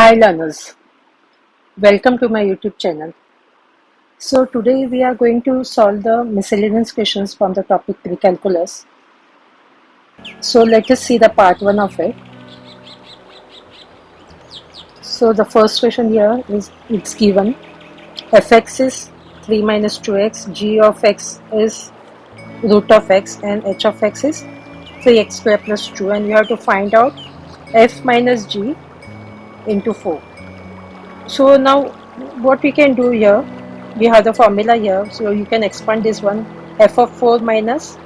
Hi learners, welcome to my YouTube channel. So today we are going to solve the miscellaneous questions from the topic pre-calculus. So let us see the part 1 of it. So the first question here is it's given fx is 3 minus 2x, g of x is root of x and h of x is 3x square plus 2 and you have to find out f minus g into 4. So now what we can do here, we have the formula here, so you can expand this one, f of 4 minus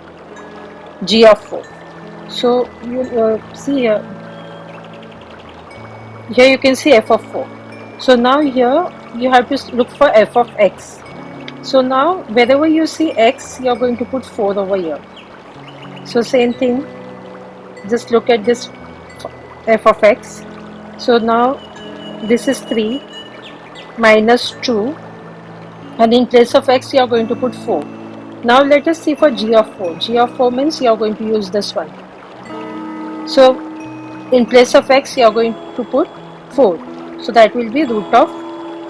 g of 4. So you see here you can see f of 4. So now here you have to look for f of x. So now wherever you see x, you're going to put 4 over here. So same thing, just look at this f of x. So now this is 3 minus 2 and in place of x you are going to put 4. Now let us see for g of 4. G of 4 means you are going to use this one. So in place of x you are going to put 4. So that will be root of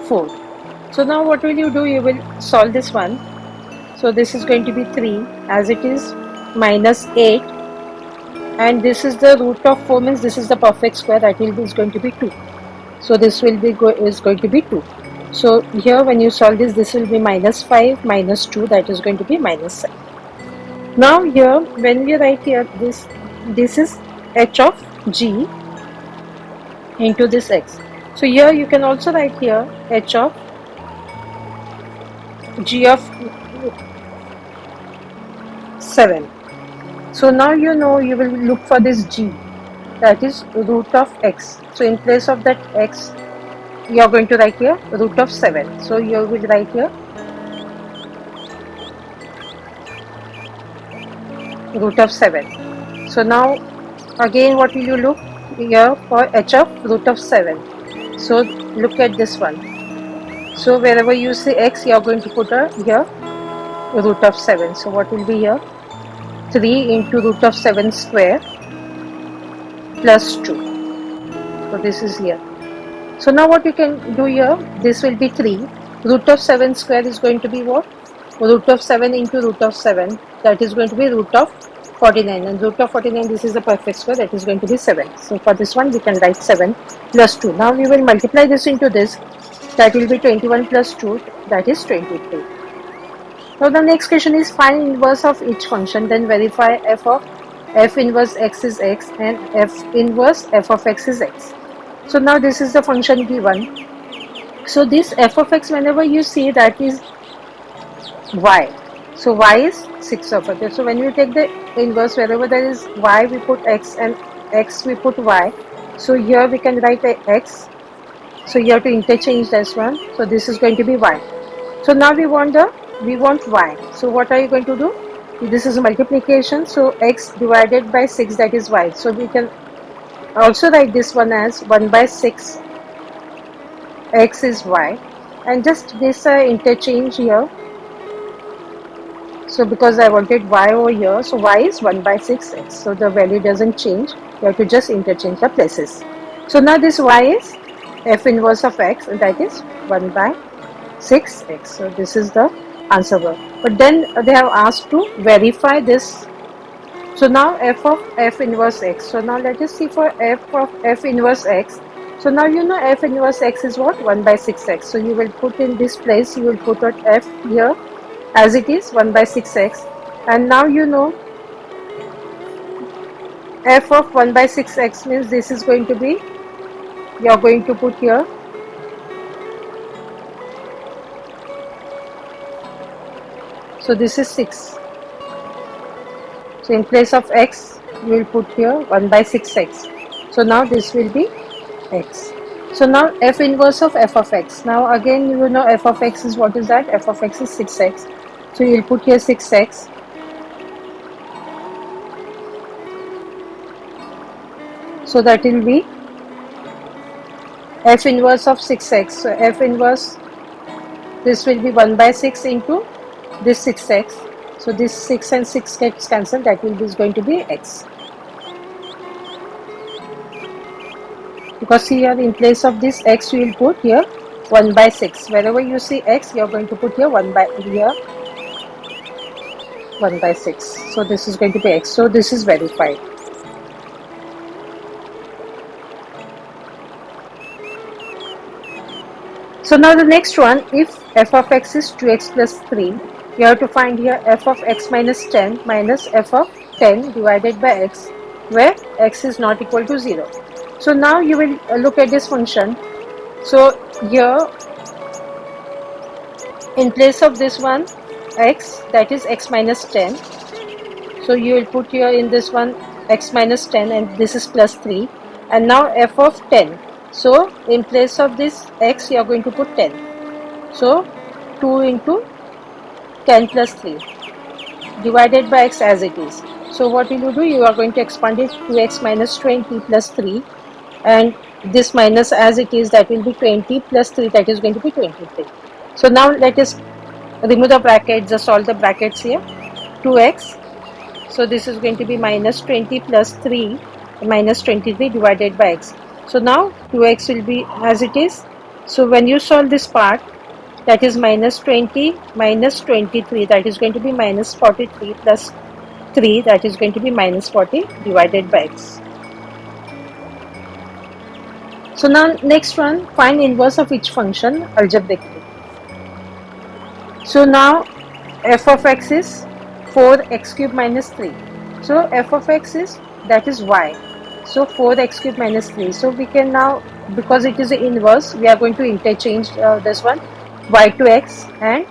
4. So now what will you do? You will solve this one. So this is going to be 3 as it is minus 8 and this is the root of 4 means this is the perfect square, that will be is going to be 2. So this will be is going to be 2. So here when you solve this will be minus 5 minus 2, that is going to be minus 7. Now here when we write here this is h of g into this x. So here you can also write here h of g of 7. So now you know you will look for this g, that is root of x. So in place of that x you are going to write here root of 7. So you will write here root of 7. So now again what will you look here for h of root of 7. So look at this one. So wherever you see x you are going to put here root of 7. So what will be here? 3 into root of 7 square plus 2. So this is here. So now what you can do here, this will be 3. Root of 7 square is going to be what? Root of 7 into root of 7, that is going to be root of 49, and root of 49, this is a perfect square, that is going to be 7. So for this one we can write 7 plus 2. Now we will multiply this into this, that will be 21 plus 2, that is 23. Now the next question is find inverse of each function, then verify f of f inverse x is x and f inverse f of x is x. So now this is the function given. So this f of x, whenever you see, that is y. So y is 6 over there. So when you take the inverse, wherever there is y we put x and x we put y. So here we can write a x. So you have to interchange this one. So this is going to be y. So now we want y. So what are you going to do? This is multiplication. So x divided by 6, that is y. So we can also write this one as 1 by 6 x is y, and just this interchange here. So because I wanted y over here, so y is 1 by 6x. So the value doesn't change. You have to just interchange the places. So now this y is f inverse of x, and that is 1 by 6x. So this is the answer. But then they have asked to verify this. So now f of f inverse x. So now let us see for f of f inverse x. So now you know f inverse x is what? 1 by 6x. So you will put in this place, you will put out f here as it is 1 by 6x. And now you know f of 1 by 6x means this is going to be, you are going to put here so this is 6. So in place of x you will put here 1 by 6x. So now this will be x. So now f inverse of f of x. Now again you will know f of x is, what is that? F of x is 6x. So you will put here 6x. So that will be f inverse of 6x. So f inverse, this will be 1 by 6 into this 6x. So this 6 and 6 gets cancelled, that will be is going to be x. because here in place of this x you will put here 1 by 6. Wherever you see x, you are going to put here 1 by 6. So this is going to be x. So this is verified. So now the next one, if f of x is 2x plus 3, you have to find here f of x minus 10 minus f of 10 divided by x, where x is not equal to 0. So now you will look at this function. So here in place of this one x, that is x minus 10, so you will put here in this one x minus 10 and this is plus 3, and now f of 10. So in place of this x you are going to put 10. So 2 into 10 plus 3 divided by x as it is. So what will you do? You are going to expand it to x minus 20 plus 3, and this minus as it is, that will be 20 plus 3, that is going to be 23. So now let us remove the bracket, just solve the brackets here. 2x, so this is going to be minus 20 plus 3 minus 23 divided by x. So now 2x will be as it is. So when you solve this part, that is minus 20 minus 23, that is going to be minus 43 plus 3, that is going to be minus 40 divided by x. So now next one, find inverse of each function algebraically. So now f of x is 4x cube minus 3. So f of x is, that is y. So 4x cube minus 3. So we can now, because it is the inverse, we are going to interchange this one, y to x and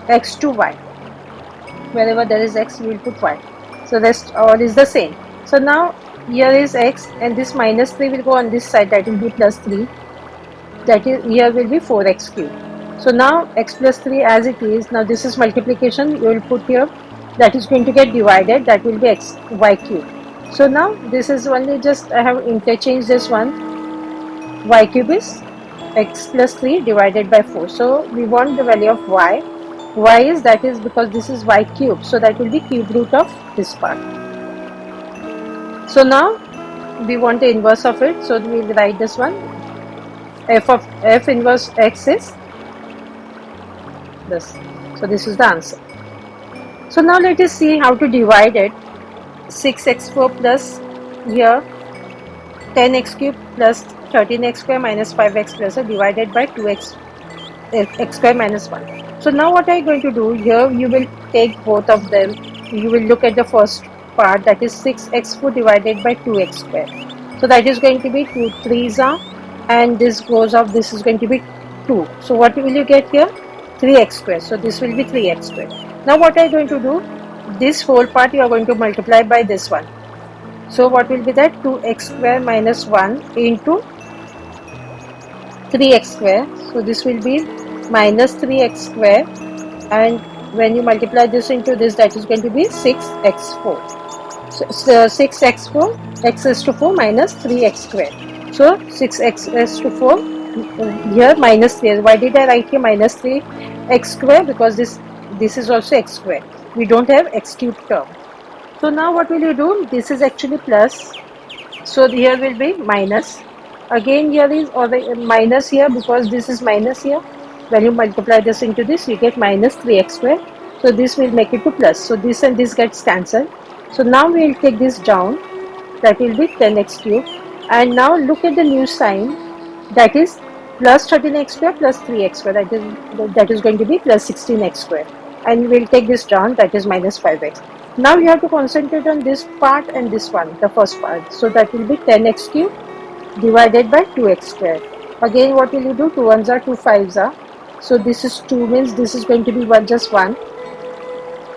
x to y. Wherever there is x, we will put y. So rest all is the same. So now here is x, and this minus 3 will go on this side, that will be plus 3. That is, here will be 4x cube. So now x plus 3 as it is. Now this is multiplication, you will put here, that is going to get divided, that will be x y cube. So now this is only just, I have interchanged this one, y cube is x plus 3 divided by 4. So we want the value of y. Y is, that is because this is y cube, so that will be cube root of this part. So now we want the inverse of it, so we will write this one, f inverse x is this. So this is the answer. So now let us see how to divide it. 6x4 plus here 10x cube plus 13x square minus 5x plus divided by 2x x square minus 1. So now what are you going to do? Here you will take both of them. You will look at the first part, that is 6x4 divided by 2x square. So that is going to be 2 3s are, and this goes off, this is going to be 2. So what will you get here? 3x square. So this will be 3x square. Now what are you going to do? This whole part you are going to multiply by this one. So what will be that? 2x square minus 1 into 3x square. So this will be minus 3x square, and when you multiply this into this, that is going to be 6x4. So 6x4, x is to 4 minus 3x square. So 6x is to 4, here minus 3. Why did I write here minus 3x square? Because this is also x square. We don't have x cube term. So now what will you do? This is actually plus. So here will be minus. Again here is, or the minus here, because this is minus here. When you multiply this into this, you get minus 3x square. So this will make it to plus. So this and this gets cancelled. So now we will take this down. That will be 10x cube. And now look at the new sign. That is plus 13x square plus 3x square. That is going to be plus 16x square. And we will take this down. That is minus 5x. Now you have to concentrate on this part and this one, the first part. So that will be 10x cube divided by 2x square. Again, what will you do? 2 1s are, 2 5s are. So this is 2, means this is going to be just 1.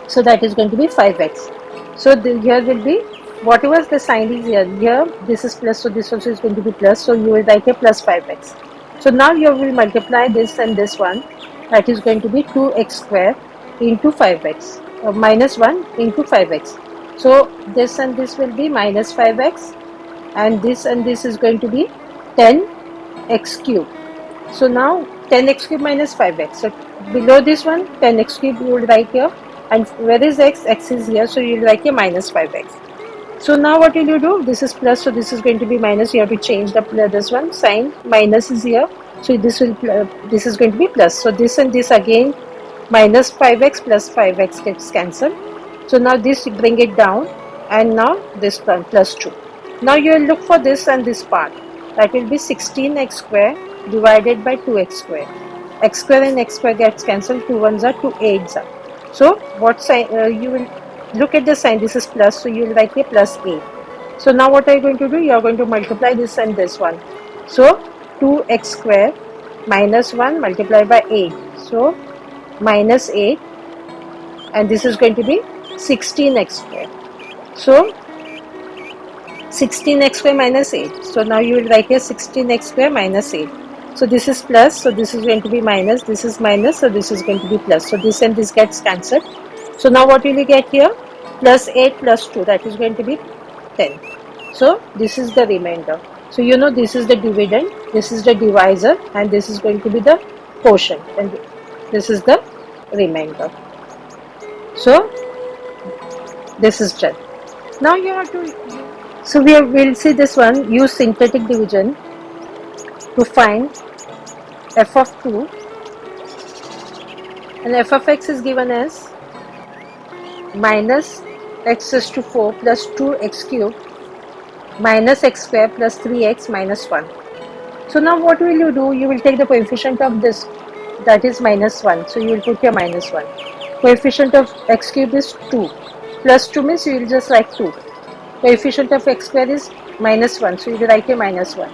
So that is going to be 5x. So here will be, whatever the sign is here, this is plus, so this also is going to be plus. So you will write a plus 5x. So now you will multiply this and this one. That is going to be 2x square into 5x. Minus 1 into 5x. So this and this will be minus 5x, and this is going to be 10x cube. So now 10x cube minus 5x. So below this one, 10x cube you will write here, and where is x? X is here, so you will write here minus 5x. So now what will you do? This is plus, so this is going to be minus. You have to change the this one sign. Minus is here, so this will this is going to be plus. So this and this again, minus 5x plus 5x gets cancelled. So now this you bring it down, and now this plus 2. Now you will look for this and this part. That will be 16x square divided by 2x square. X square and x square gets cancelled. 2 ones are 2 8s are. So what sign you will look at the sign. This is plus, so you will write here plus 8. So now what are you going to do? You are going to multiply this and this one. So 2x square minus 1 multiplied by 8. So minus 8, and this is going to be 16x square. So 16x square minus 8. So now you will write here 16x square minus 8. So this is plus, so this is going to be minus, this is minus, so this is going to be plus. So this and this gets cancelled. So now what will you get here? Plus 8 plus 2, that is going to be 10. So this is the remainder. So you know this is the dividend, this is the divisor, and this is going to be the quotient, and this is the remainder. So this is done. Now you have to, so we'll see this one, use synthetic division to find f of 2, and f of x is given as minus x is to 4 plus 2x cubed minus x square plus 3x minus 1. So now what will you do? You will take the coefficient of this, that is minus 1. So you will put here minus 1. Coefficient of x cube is 2. Plus 2 means you will just write 2. Coefficient of x square is minus 1. So you will write here minus 1.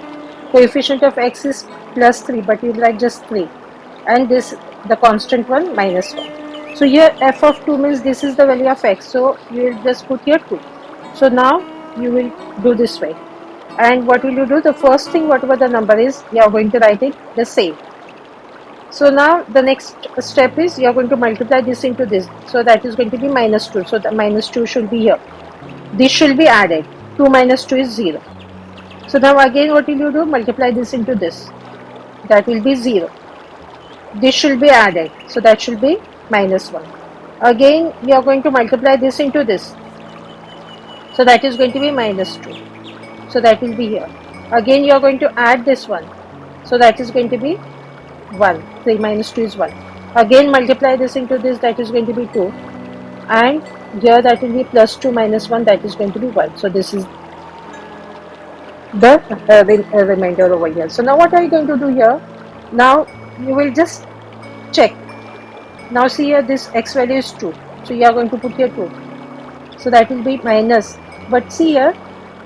Coefficient of x is plus 3, but you will write just 3. And this, the constant one, minus 1. So here f of 2 means this is the value of x. So you will just put here 2. So now you will do this way. And what will you do? The first thing, whatever the number is, you are going to write it the same. So now the next step is you are going to multiply this into this. So that is going to be minus 2. So the minus 2 should be here. This should be added. 2 minus 2 is 0. So now again what will you do? Multiply this into this. That will be 0. This should be added. So that should be minus 1. Again you are going to multiply this into this. So that is going to be minus 2. So that will be here. Again you are going to add this one. So that is going to be 1. 3 minus 2 is 1. Again multiply this into this, that is going to be 2. And here that will be plus 2 minus 1, that is going to be 1. So this is the remainder over here. So now what are you going to do here? Now you will just check. Now see here, this x value is 2. So you are going to put here 2. So that will be minus. But see here,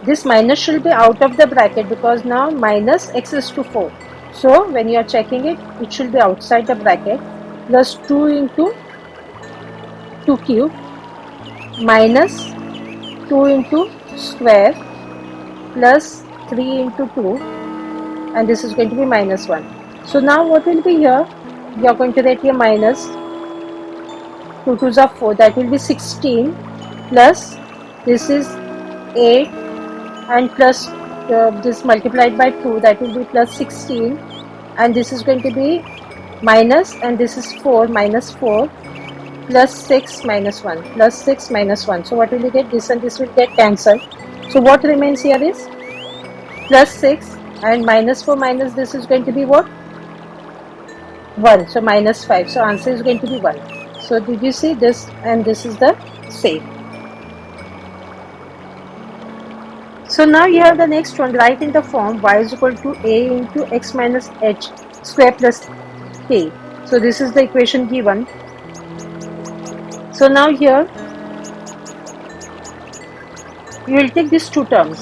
this minus should be out of the bracket because now minus x is to 4. So when you are checking it, it should be outside the bracket. Plus 2 into 2 cube minus 2 into square plus 3 into 2, and this is going to be minus 1. So now what will be here? You are going to write here minus 2 2s are 4, that will be 16 plus this is 8 and plus this multiplied by 2, that will be plus 16, and this is going to be minus, and this is 4 minus 4 plus 6 minus 1 plus 6 minus 1. So what will you get? This and this will get cancelled. So what remains here is plus 6 and minus 4 minus this is going to be what? 1. So minus 5. So answer is going to be 1. So did you see this? And this is the same. So now you have the next one. Write in the form y is equal to a into x minus h square plus k. So this is the equation given. So now here you will take these two terms.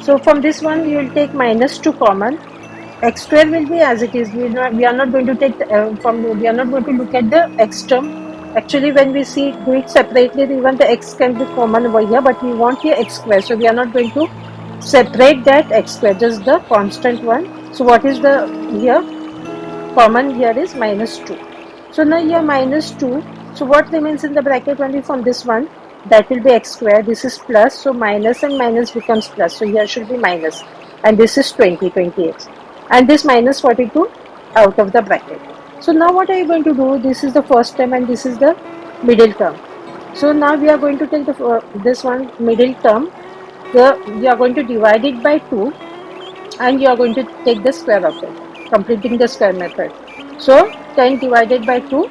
So from this one you will take minus 2 common. X square will be as it is. We are not going to take we are not going to look at the x term. Actually, when we do it separately, even the x can be common over here, but we want here x square. So we are not going to separate that x square, just the constant one. So what is the here? Common here is minus 2. So now here minus 2. So what remains in the bracket only from this one? That will be x square. This is plus. So minus and minus becomes plus. So here should be minus. And this is 28. And this minus 42 out of the bracket. So now what are you going to do? This is the first term and this is the middle term. So now we are going to take this one middle term. you are going to divide it by 2 and you are going to take the square of it, completing the square method. So 10 divided by 2,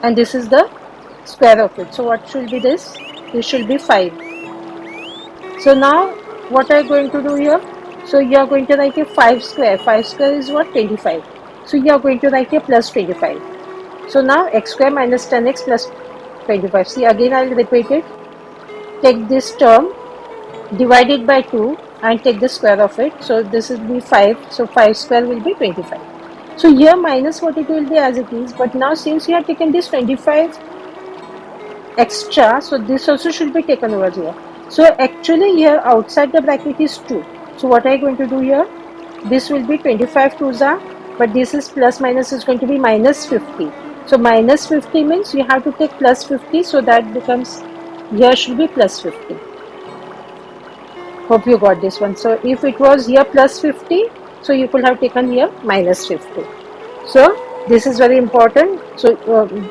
and this is the square of it. So what should be this? This should be 5. So now what are you going to do here? So you are going to write a 5 square. 5 square is what? 25. So you are going to write a plus 25. So now x square minus 10x plus 25. See, again I will repeat it. Take this term, divide it by 2 and take the square of it. So this will be 5. So 5 square will be 25. So here minus 42 will be as it is. But now since you have taken this 25 extra, so this also should be taken over here. So actually here outside the bracket is 2. So what are you going to do here? This will be 25 twos are, but this is plus minus is going to be minus 50. So minus 50 means you have to take plus 50, so that becomes, here should be plus 50. Hope you got this one. So if it was here plus 50, so you could have taken here minus 50. So this is very important. So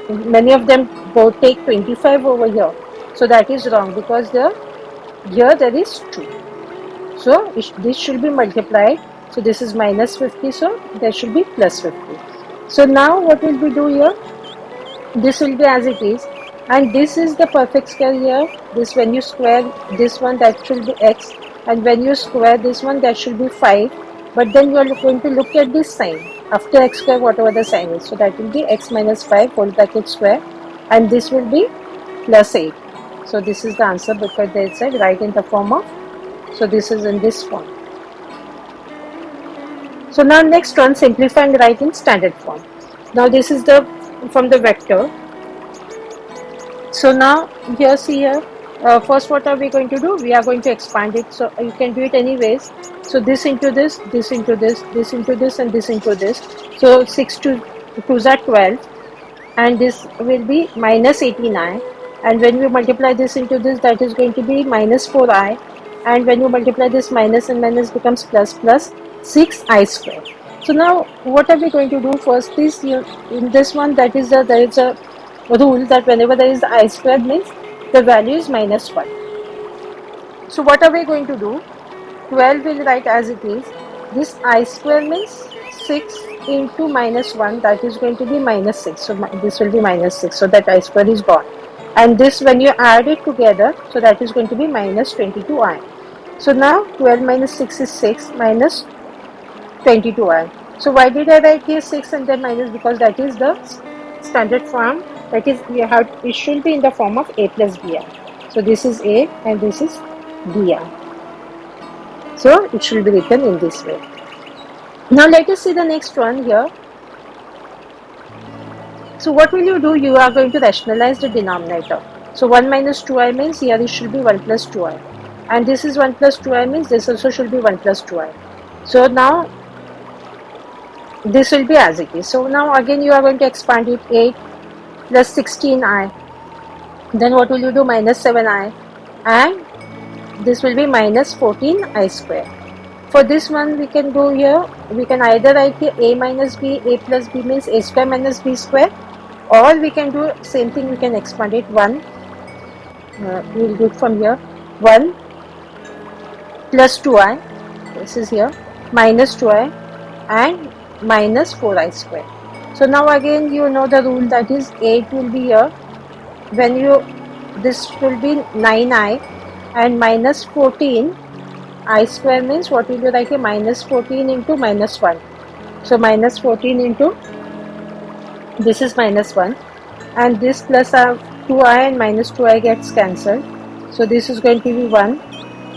many of them go take 25 over here. So that is wrong, because here there is 2. So this should be multiplied. So this is minus 50. So there should be plus 50. So now what will we do here? This will be as it is. And this is the perfect square here. This, when you square this one, that should be x. And when you square this one, that should be 5. But then you are going to look at this sign. After x square, whatever the sign is. So that will be x minus 5 whole bracket square. And this will be plus 8. So this is the answer, because they said write in the form of. So this is in this form. So now next one, simplify and write in standard form. Now this is the from the vector. So now here, see here, first what are we going to do? We are going to expand it. So you can do it anyways. So this into this, this into this, this into this, and this into this. So 6 to 2s are 12, and this will be minus 89. And when we multiply this into this, that is going to be minus 4i. And when you multiply this, minus and minus becomes plus, plus 6i square. So now what are we going to do? First is in this one, that is there is a rule that whenever there is I squared means the value is minus 1. So what are we going to do? 12 will write as it is. This I square means 6 into minus 1, that is going to be minus 6. So this will be minus 6. So that I square is gone. And this, when you add it together, so that is going to be minus 22i. So now 12 minus 6 is 6 minus 22i. So why did I write here 6 and then minus? Because that is the standard form. That is, it should be in the form of a plus bi. So this is a and this is bi. So it should be written in this way. Now let us see the next one here. So what will you do? You are going to rationalize the denominator. So 1 minus 2i means here it should be 1 plus 2i. And this is 1 plus 2i means this also should be 1 plus 2i. So now this will be as it is. So now again you are going to expand it. 8 plus 16i. Then what will you do? Minus 7i. And this will be minus 14i square. For this one we can go here. We can either write here a minus b. A plus b means a square minus b square. Or we can do same thing. We can expand it. 1. We will do it from here. 1 plus 2i. This is here. Minus 2i. And minus 4i square. So now again you know the rule, that is 8 will be here. When you, this will be 9i and minus 14 I square means what will be like a minus 14 into minus 1. So minus 14 into, this is minus 1, and this plus 2i and minus 2i gets cancelled. So this is going to be 1,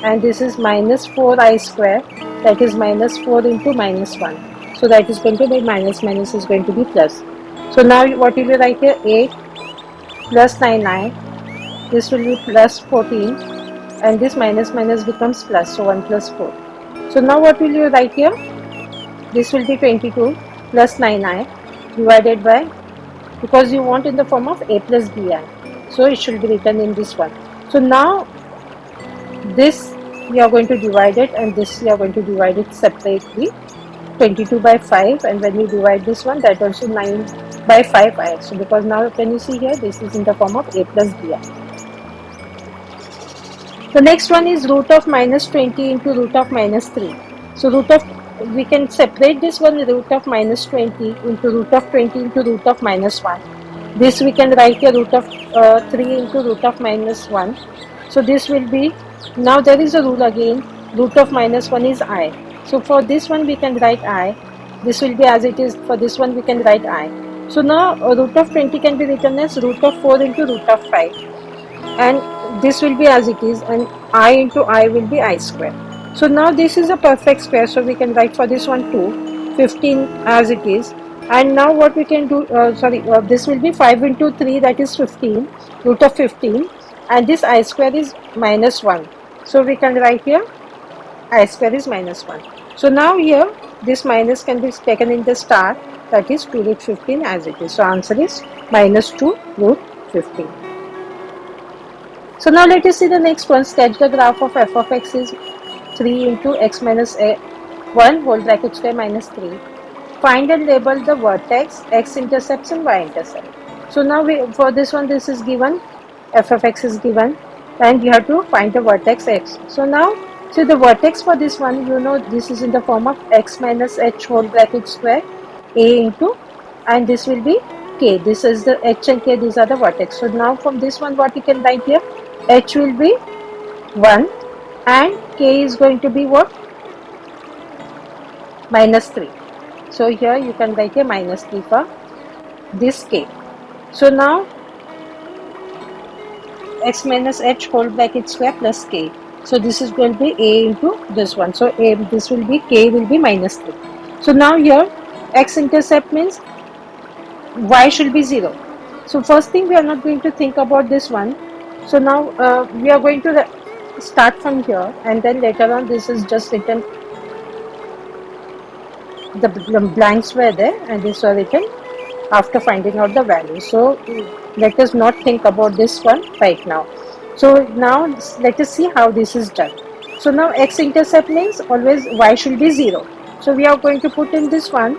and this is minus 4i square, that is minus 4 into minus 1. So that is going to be minus, minus is going to be plus. So now what will be like here? 8 plus 9i, this will be plus 14, and this minus minus becomes plus, so 1 plus 4. So now what will you write here? This will be 22 plus 9i divided by, because you want in the form of a plus bi, so it should be written in this one. So now this you are going to divide it, and this you are going to divide it separately. 22 by 5, and when you divide this one, that also 9 by 5i. So because now can you see here, this is in the form of a plus bi. The next one is root of minus 20 into root of minus 3. So we can separate this one, root of minus 20 into root of 20 into root of minus 1. This we can write a root of 3 into root of minus 1. So this will be, now there is a rule again, root of minus 1 is I. So for this one we can write I. This will be as it is, for this one we can write I. So now root of 20 can be written as root of 4 into root of 5. And this will be as it is, and I into I will be I square. So now this is a perfect square, so we can write for this one too, 15 as it is. And now what we can do, this will be 5 into 3, that is 15, root of 15, and this I square is minus 1. So we can write here I square is minus 1. So now here this minus can be taken in the star, that is 2 root 15 as it is. So answer is minus 2 root 15. So now let us see the next one. Sketch the graph of f of x is 3 into x minus 1 whole bracket square minus 3. Find and label the vertex, x-intercepts and y-intercept. So now for this one, this is given, f of x is given, and you have to find the vertex x. So now, see the vertex for this one, you know this is in the form of x minus h whole bracket square a into, and this will be k. This is the h and k, these are the vertex. So now from this one, what you can write here, h will be 1 and k is going to be what? Minus 3. So here you can write a minus 3 for this k. So now x minus h whole bracket square plus k. So this is going to be a into this one. So this will be k will be minus 3. So now here x-intercept means y should be 0. So first thing, we are not going to think about this one. So now we are going to start from here, and then later on this is just written, the blanks were there and these were written after finding out the value. So let us not think about this one right now. So now let us see how this is done. So now x-intercept means always y should be 0. So we are going to put in this one.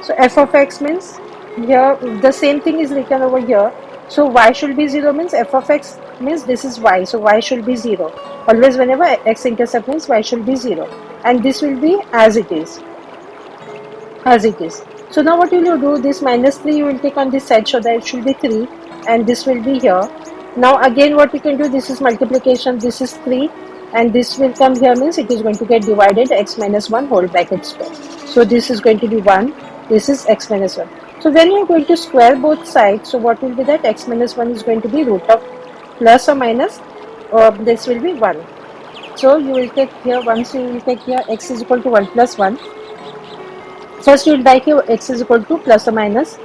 So f of x means here the same thing is written over here. So y should be 0 means f of x means this is y. So y should be 0. Always whenever x-intercept means y should be 0. And this will be as it is. As it is. So now what will you do? This minus 3 you will take on this side, so that it should be 3 and this will be here. Now again what we can do, this is multiplication, this is 3 and this will come here, means it is going to get divided x minus 1 whole bracket square. So this is going to be 1, this is x minus 1. So when you are going to square both sides, so what will be that? X minus 1 is going to be root of plus or minus, this will be 1. So you will take here, once you will take here x is equal to 1 plus 1. First you will write here x is equal to plus or minus,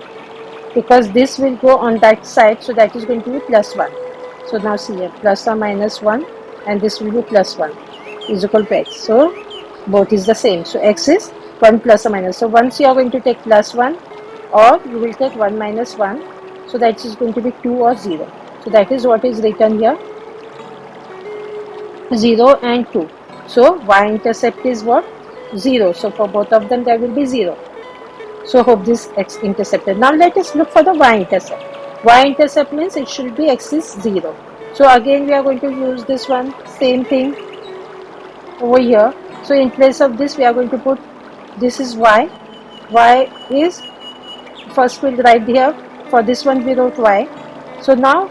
because this will go on that side, so that is going to be plus 1. So now see here, plus or minus 1 and this will be plus 1 is equal to x. So both is the same. So x is 1 plus or minus. So once you are going to take plus 1 or you will take 1 minus 1, so that is going to be 2 or 0. So that is what is written here, 0 and 2. So y-intercept is what? 0. So for both of them there will be 0. So hope this x-intercepted. Now let us look for the y-intercept. Y-intercept means it should be x is 0. So again we are going to use this one, same thing over here. So in place of this we are going to put, this is y. Y is, first we'll write here, for this one we wrote y. So now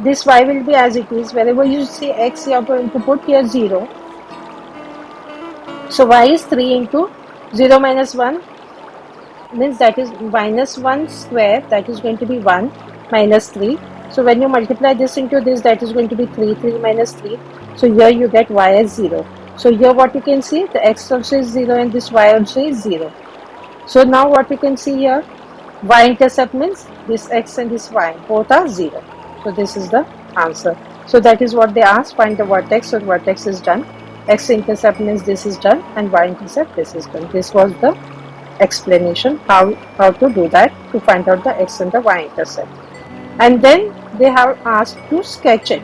this y will be as it is. Wherever you see x you are going to put here 0. So y is 3 into 0 minus 1 means that is minus 1 square, that is going to be 1 minus 3. So when you multiply this into this, that is going to be 3, 3 minus 3. So here you get y as 0. So here what you can see, the x also is 0 and this y also is 0. So now what we can see here, y-intercept means this x and this y both are 0. So this is the answer. So that is what they asked, find the vertex. So the vertex is done. X-intercept means this is done and y-intercept this is done. This was the explanation how to do that, to find out the x and the y-intercept. And then they have asked to sketch it.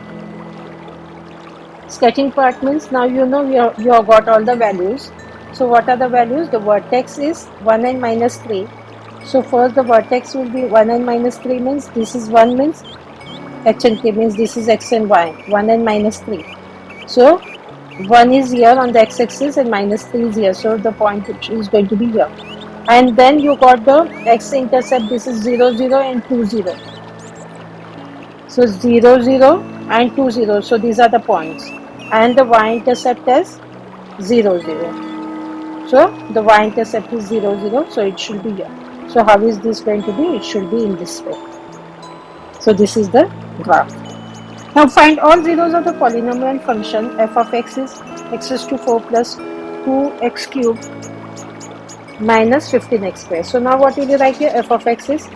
Sketching part means now you know you have got all the values. So what are the values? The vertex is 1 and minus 3. So first the vertex will be 1 and minus 3 means this is 1 means h and k means this is x and y, 1 and minus 3. So 1 is here on the x-axis and minus 3 is here. So the point is going to be here. And then you got the x-intercept. This is 0, 0 and 2, 0. So 0, 0 and 2, 0. So these are the points. And the y-intercept is 0, 0. So the y-intercept is 0, 0. So it should be here. So how is this going to be? It should be in this way. So this is the graph. Now find all zeros of the polynomial function f of x is x raised to 4 plus 2x cubed minus 15x square. So now what will you write here? F of x is,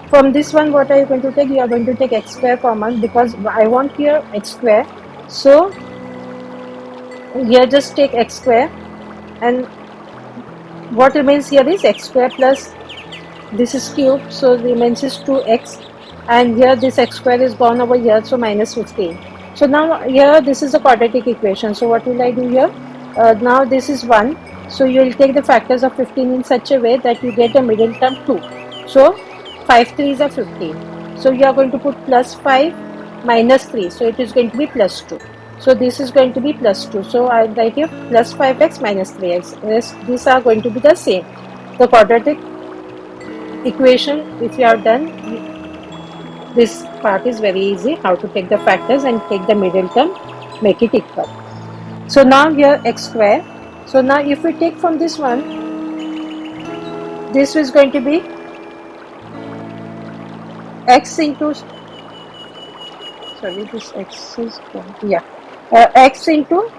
from this one what are you going to take? You are going to take x square common because I want here x square. So here just take x square, and what remains here is x square plus this is cube, so remains is 2x, and here this x square is gone over here, so minus 15. So now here this is a quadratic equation. So what will I do here? Now this is 1. So you will take the factors of 15 in such a way that you get a middle term 2. So 5 3s are 15. So you are going to put plus 5 minus 3. So it is going to be plus 2. So this is going to be plus 2. So I will write here plus 5x minus 3x. These are going to be the same. The quadratic equation, if you are done, this part is very easy, how to take the factors and take the middle term, make it equal. So now here x square. So now if we take from this one, this is going to be x into, sorry, this x is, x into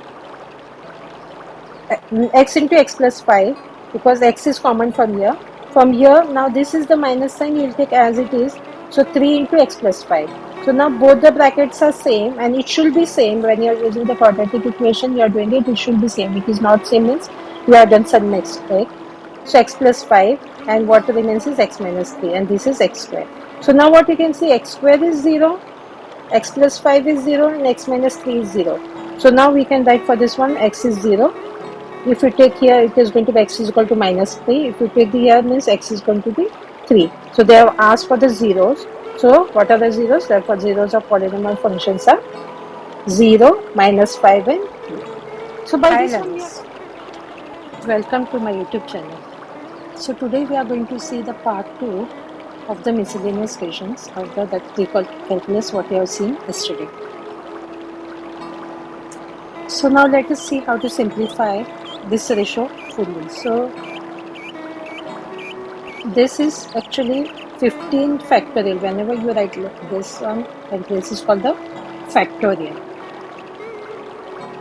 x plus 5, because x is common from here. From here, now this is the minus sign, you will take as it is. So 3 into x plus 5. So now both the brackets are same, and it should be same when you are using the quadratic equation. You are doing it, it should be same. It is not same means you have done some mistake. So x plus 5, and what remains is x minus 3, and this is x square. So now what you can see, x square is 0, x plus 5 is 0, and x minus 3 is 0. So now we can write for this one, x is 0. If you take here, it is going to be x is equal to minus 3. If you take the here, means x is going to be 3. So they have asked for the zeros. So what are the zeros? Therefore zeros of polynomial functions are 0, minus 5 and 3. So by this one, welcome to my YouTube channel. So today we are going to see the part 2 of the miscellaneous questions of the calculus what we have seen yesterday. So now let us see how to simplify this ratio fully. So this is actually 15 factorial. Whenever you write this one, and this is called the factorial.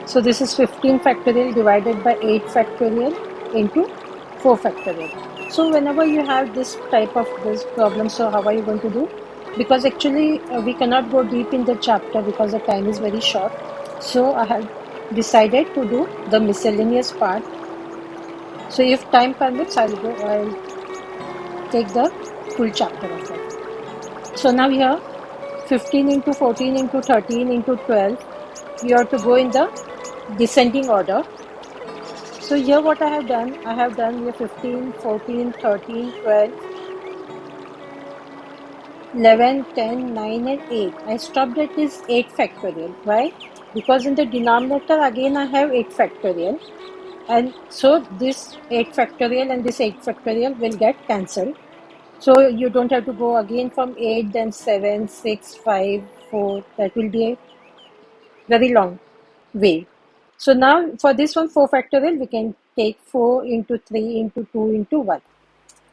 So this is 15 factorial divided by 8 factorial into 4 factorial. So whenever you have this type of this problem, so how are you going to do? Because actually we cannot go deep in the chapter because the time is very short. So I have decided to do the miscellaneous part. So if time permits, I'll take the full chapter of it. So now here 15 into 14 into 13 into 12, you have to go in the descending order. So here what I have done here 15, 14, 13, 12, 11, 10, 9 and 8. I stopped at this 8 factorial. Why? Because in the denominator again I have 8 factorial, and so this 8 factorial and this 8 factorial will get cancelled. So you don't have to go again from 8, then 7, 6, 5, 4. That will be a very long way. So now for this one 4 factorial, we can take 4 into 3 into 2 into 1.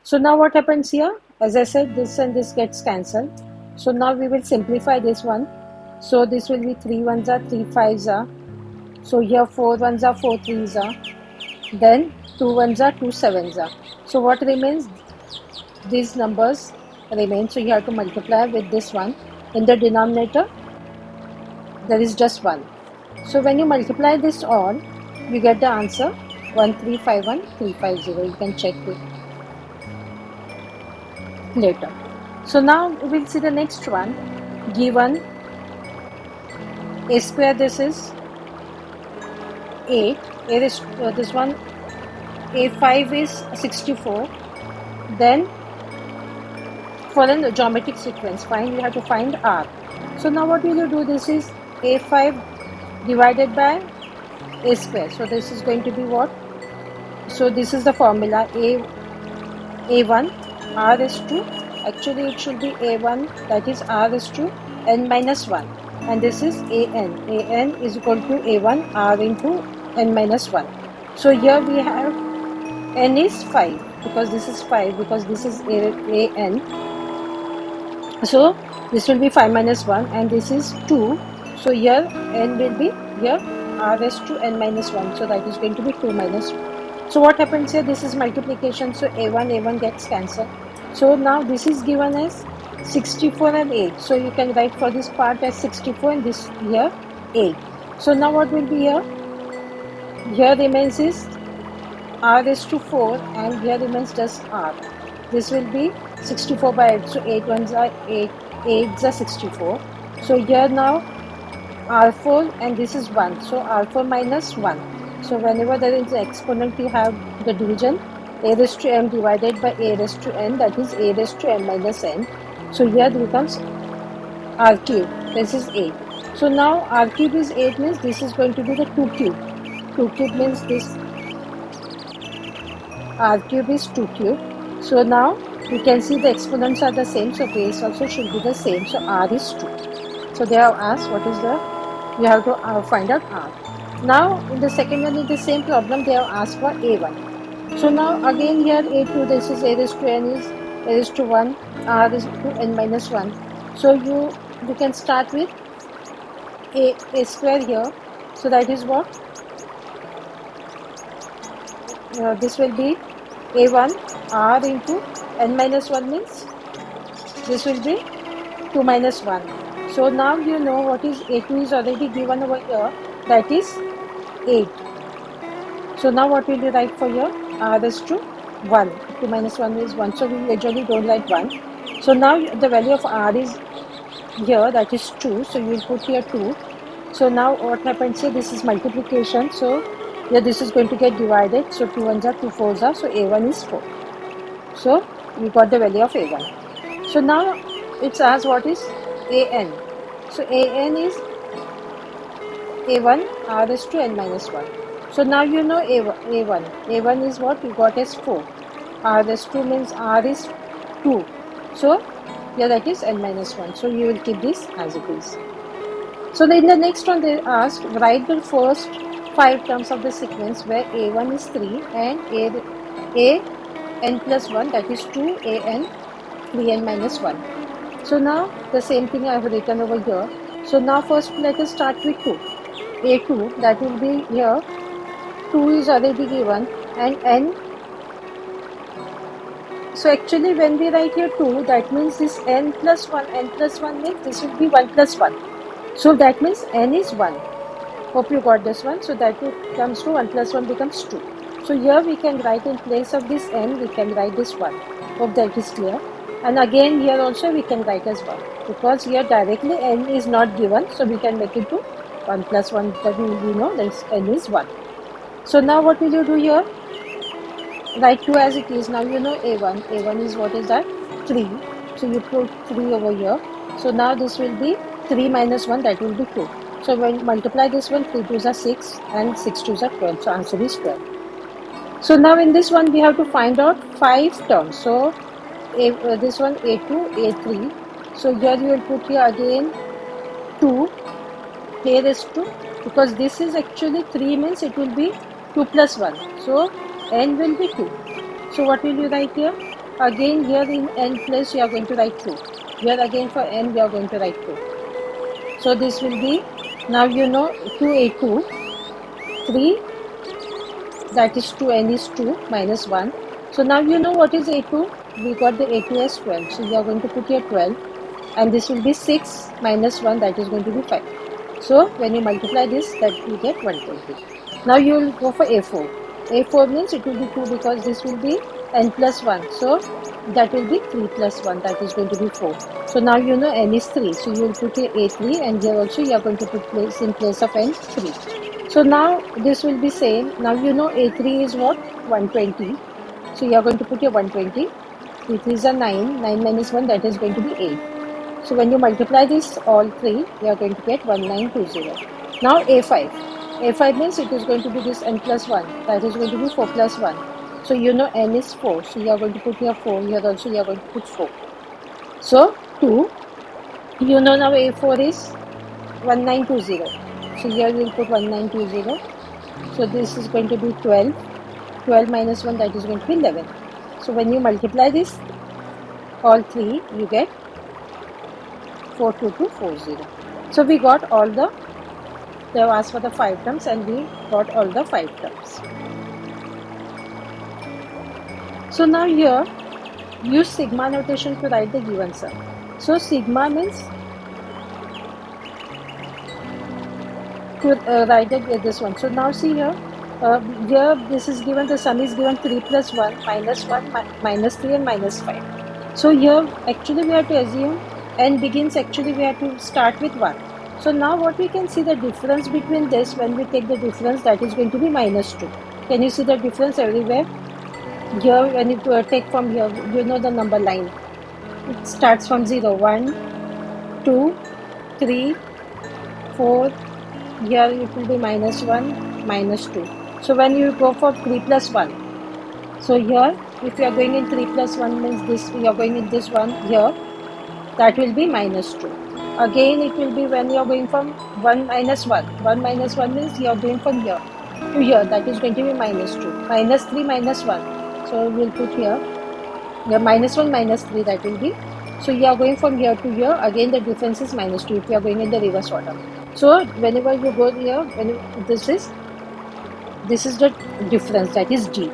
So now what happens here? As I said, this and this gets cancelled. So now we will simplify this one. So this will be 3 ones are 3 5s are. So here 4 ones are 4 3s are. Then 2 ones are 2 7s are. So what remains? These numbers remain. So you have to multiply with this one. In the denominator, there is just 1. So when you multiply this all, you get the answer 1351350. You can check it later. So now we'll see the next one. Given a square, this is 8. This one a5 is 64. Then for a geometric sequence, you have to find R. So now what will you do? This is a5 divided by a square. So this is going to be what? So this is the formula a1 r is to, actually it should be a1, that is r is to n minus 1, and this is an is equal to a1 r into n minus 1. So here we have n is 5 because this is 5 because this is an. So this will be 5 minus 1 and this is 2. So here n will be here r raised to n minus 1. So that is going to be 2 minus 1. So what happens here? This is multiplication. So a1 gets cancelled. So now this is given as 64 and 8. So you can write for this part as 64 and this here 8. So now what will be here? Here remains is r is to 4 and here remains just r. This will be 64 by 8. So 8 ones are 8, 8s are 64. So here now r4 and this is 1. So r4 minus 1. So whenever there is an exponent, you have the division a raised to m divided by a raised to n, that is a raised to m minus n. So here it becomes r cube. This is 8. So now r cube is 8 means this is going to be the 2 cube. 2 cube means this r cube is 2 cube. So now you can see the exponents are the same, so base also should be the same. So r is 2. So they have asked what is the, you have to find out r. Now in the second one, in the same problem, they have asked for a1. So now again here a2, this is a raised to n is a raised to 1, r is to n minus 1. So you can start with a square here. So that is what? This will be a1 r into n minus 1 means this will be 2 minus 1. So now you know what is a2 is already given over here, that is 8. So now what will you write for here? R is to 1. 2 minus 1 is 1. So we usually don't write 1. So now the value of r is here, that is 2. So you will put here 2. So now what happens here? This is multiplication. So here this is going to get divided. So 2 ones are 2 fours are. So a1 is 4. So we got the value of a1. So now it's asked what is an. So an is a1 r is to n minus 1. So now you know a1. A1 is what you got as 4. R is 2 means r is 2. So yeah, that is n minus 1. So you will keep this as it is. So in the next one they asked, write the first 5 terms of the sequence where a1 is 3 and a n plus 1, that is 2 an 3n minus 1. So now the same thing I have written over here. So now first let us start with 2. a2, that will be here. 2 is already given and n. So actually when we write here 2, that means this n plus 1 means this will be 1 plus 1. So that means n is 1. Hope you got this one. So that comes to 1 plus 1 becomes 2. So here we can write in place of this n, we can write this 1. Hope that is clear. And again here also we can write as 1. Because here directly n is not given. So we can make it to 1 plus 1, that we know that n is 1. So now what will you do here? Write 2 as it is. Now you know a1. a1 is what is that? 3. So you put 3 over here. So now this will be 3 minus 1, that will be 2. So when multiply this one, 3 2s are 6 and 6 2s are 12. So answer is 12. So now in this one we have to find out 5 terms. So this one a2, a3. So here you will put here again 2. Here is 2 because this is actually 3 means it will be 2 plus 1. So n will be 2. So what will you write here? Again here in n place you are going to write 2. Here again for n we are going to write 2. So this will be, now you know 2a2, 3, that is 2n is 2 minus 1. So now you know what is a2. We got the a2 as 12. So we are going to put here 12 and this will be 6 minus 1, that is going to be 5. So when you multiply this, that you get 120. Now you will go for a4. a4 means it will be 2 because this will be n plus 1. So that will be 3 plus 1, that is going to be 4. So now you know n is 3. So you will put here a3 and here also you are going to put place in place of n 3. So now this will be same. Now you know a3 is what? 120. So you are going to put here 120. 3 3s are 9. 9 minus 1, that is going to be 8. So when you multiply this all three, you are going to get 1920. Now A5. A5 means it is going to be this n plus 1. That is going to be 4 plus 1. So you know n is 4. So you are going to put here 4. Here also you are going to put 4. So 2. You know now A4 is 1920. So here you will put 1920. So this is going to be 12. 12 minus 1, that is going to be 11. So when you multiply this all three, you get 42240. So we got all they have asked for the 5 terms and we got all the 5 terms. So now here, use sigma notation to write the given sum. So sigma means to write this one. So now see here, here this is given, the sum is given 3 plus 1, minus 1, minus 3 and minus 5. So here actually we have to assume n begins, actually we have to start with 1. So now what we can see, the difference between this, when we take the difference, that is going to be minus 2. Can you see the difference everywhere? Here when you take from here, you know the number line. It starts from 0, 1, 2, 3, 4. Here it will be minus 1, minus 2. So when you go for 3 plus 1, so here if you are going in 3 plus 1 means this, you are going in this one here, that will be minus 2. Again it will be when you are going from 1 minus 1. 1 minus 1 means you are going from here to here, that is going to be minus 2. Minus 3 minus 1. So we will put here minus 1 minus 3, that will be. So you are going from here to here, again the difference is minus 2 if you are going in the reverse order. So whenever you go here, this is the difference, that is d.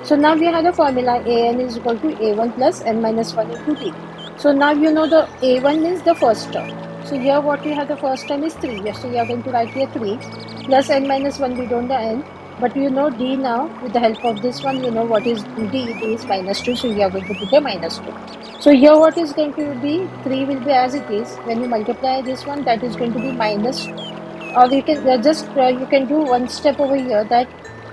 So now we have the formula an is equal to a1 plus n minus 1 into d. So now you know the a1 means the first term. So here what we have, the first term is 3. Yes, so you are going to write here 3 plus n minus 1, we don't know n. But you know d now, with the help of this one, you know what is d. D is minus 2, so you are going to put a minus 2. So here what is going to be, 3 will be as it is. When you multiply this one, that is going to be minus, or you can you can do one step over here, that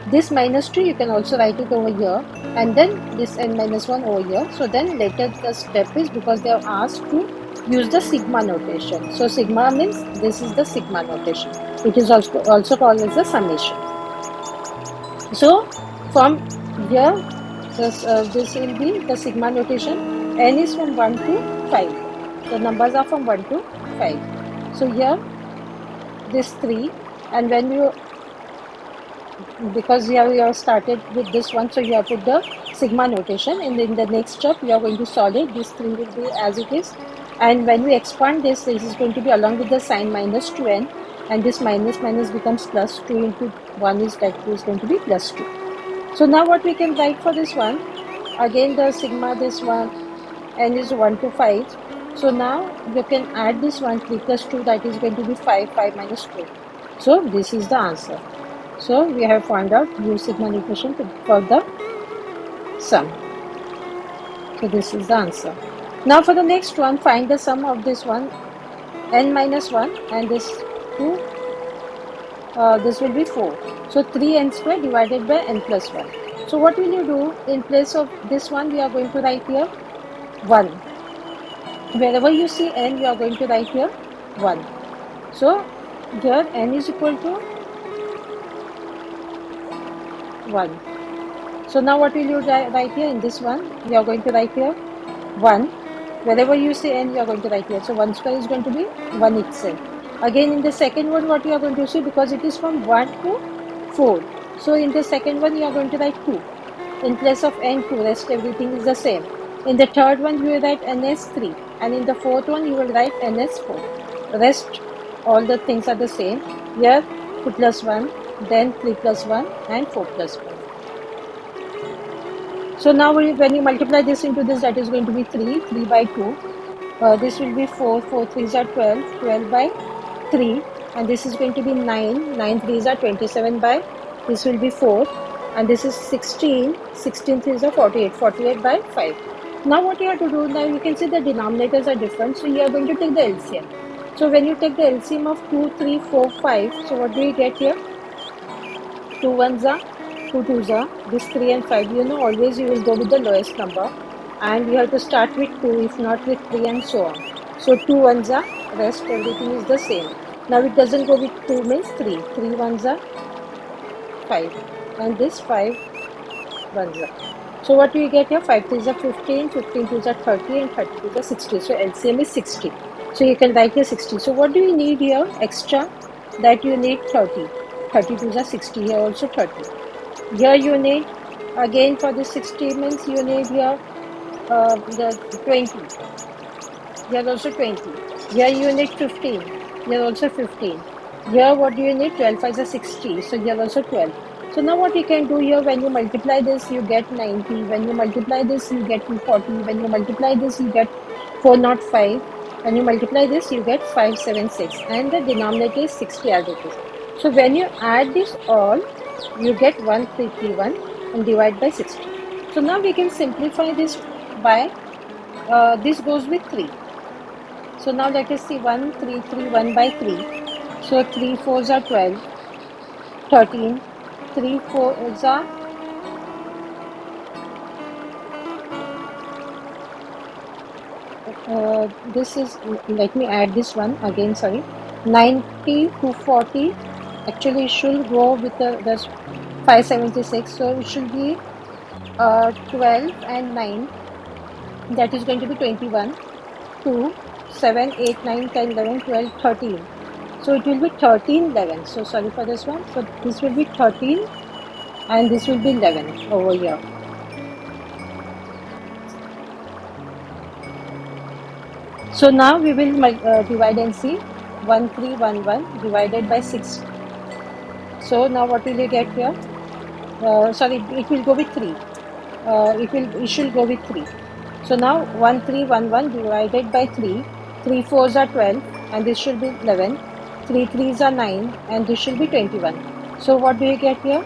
this minus 2 you can also write it over here, and then this n minus 1 over here. So then later the step is, because they have asked to use the sigma notation. So sigma means this is the sigma notation. It is also called as the summation. So from here, this will be the sigma notation. N is from 1 to 5. The numbers are from 1 to 5. So here this 3, and when you, because you have started with this one, so you have put the sigma notation, and in the next step you are going to solve it. This 3 will be as it is, and when we expand this is going to be along with the sign minus 2n, and this minus minus becomes plus 2 into 1 is going to be plus 2. So now what we can write for this one, again the sigma, this one n is 1 to 5. So now you can add this one, 3 plus 2, that is going to be 5, 5 minus 2. So this is the answer. So we have found out use sigma notation for the sum. So this is the answer. Now for the next one, find the sum of this one, n minus 1, and this 2, this will be 4. So 3n square divided by n plus 1. So what will you do? In place of this one, we are going to write here 1. Wherever you see n, you are going to write here 1. So here n is equal to 1. So now what will you write here in this one? You are going to write here 1. Wherever you see n, you are going to write here. So 1 square is going to be 1 itself. Again in the second one, what you are going to see, because it is from 1 to 4. So in the second one, you are going to write 2. In place of n, 2, rest everything is the same. In the third one, you will write n as 3. And in the fourth one, you will write n as 4. Rest, all the things are the same. Here, 2 plus 1, then 3 plus 1, and 4 plus 1. So now when you multiply this into this, that is going to be 3, 3 by 2. This will be 4, 4 3s are 12, 12 by 3. And this is going to be 9, 9 3s are 27 by, this will be 4. And this is 16, 16 3s are 48, 48 by 5. Now what you have to do, now you can see the denominators are different. So you are going to take the LCM. So when you take the LCM of 2, 3, 4, 5, so what do you get here? 2 1s are 2 2s are, this 3 and 5, you know always you will go with the lowest number, and you have to start with 2, if not with 3, and so on. So 2 ones are, rest everything is the same. Now it doesn't go with 2 means 3. 3 ones are 5. And this 5 ones are. So what do you get here? 5 3s are 15, 15 2s are 30, and 30 2s are 60. So LCM is 60. So you can write here 60. So what do you need here extra? That you need 30. 30 2s are 60. Here also 30. Here you need, again for the 60 means you need here the 20. Here also 20. Here you need 15. Here also 15. Here what do you need? 12 5 is 60. So here also 12. So now what you can do here, when you multiply this, you get 90. When you multiply this, you get 240. When you multiply this, you get 405. When you multiply this, you get 576. And the denominator is 60 as it is. So when you add this all, you get 1331 and divide by 60. So now we can simplify this by, this goes with 3. So now let us see 1, 3, 3, 1 by 3. So 3 4s are 12, 13, 3 4s are, this is, let me add this one again, sorry, 90 to 40, actually it should go with the 576, so it should be 12 and 9, that is going to be 21, 2, 7, 8, 9, 10, 11, 12, 13. So it will be 13, 11. So sorry for this one. So this will be 13 and this will be 11 over here. So now we will divide and see 1311 divided by 6. So now what will you get here? Sorry, it will go with 3. It should go with 3. So now 1311 divided by 3. 3 4s are 12 and this should be 11. 3 3s are 9 and this should be 21. So what do you get here?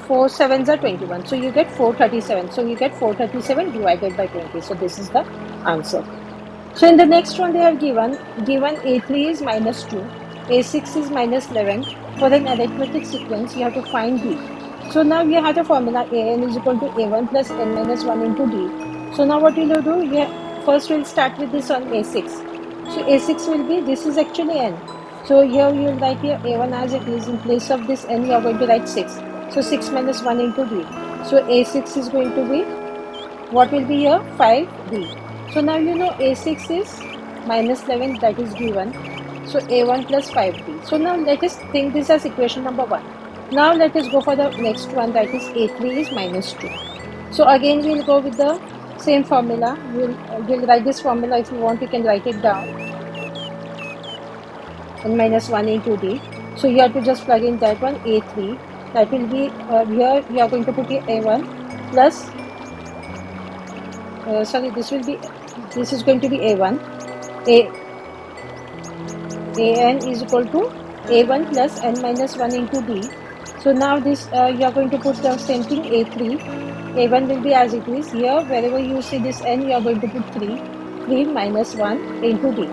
4 7s are 21. So you get 437. So you get 437 divided by 20. So this is the answer. So in the next one they have given A3 is minus 2, A6 is minus 11. For an arithmetic sequence, you have to find D. So now you have the formula AN is equal to A1 plus N minus 1 into D. So now what will you do? First we'll start with this on A6. So A6 will be, this is actually N. So here you will write here A1 as it is. In place of this N, you are going to write 6. So 6 minus 1 into D. So A6 is going to be, what will be here? 5D. So now you know A6 is minus 11, that is given. So A1 plus 5D. So now let us think this as equation number 1. Now let us go for the next one, that is A3 is minus 2. So again we'll go with the same formula. We'll write this formula. If you want, you can write it down. And minus 1 into D. So you have to just plug in that one, A3. That will be, here you are going to put here A1 plus, sorry, this is going to be A1. An is equal to A1 plus N minus 1 into D. So now this, you are going to put the same thing, A3. A1 will be as it is. Here, wherever you see this N, you are going to put 3. 3 minus 1 into D.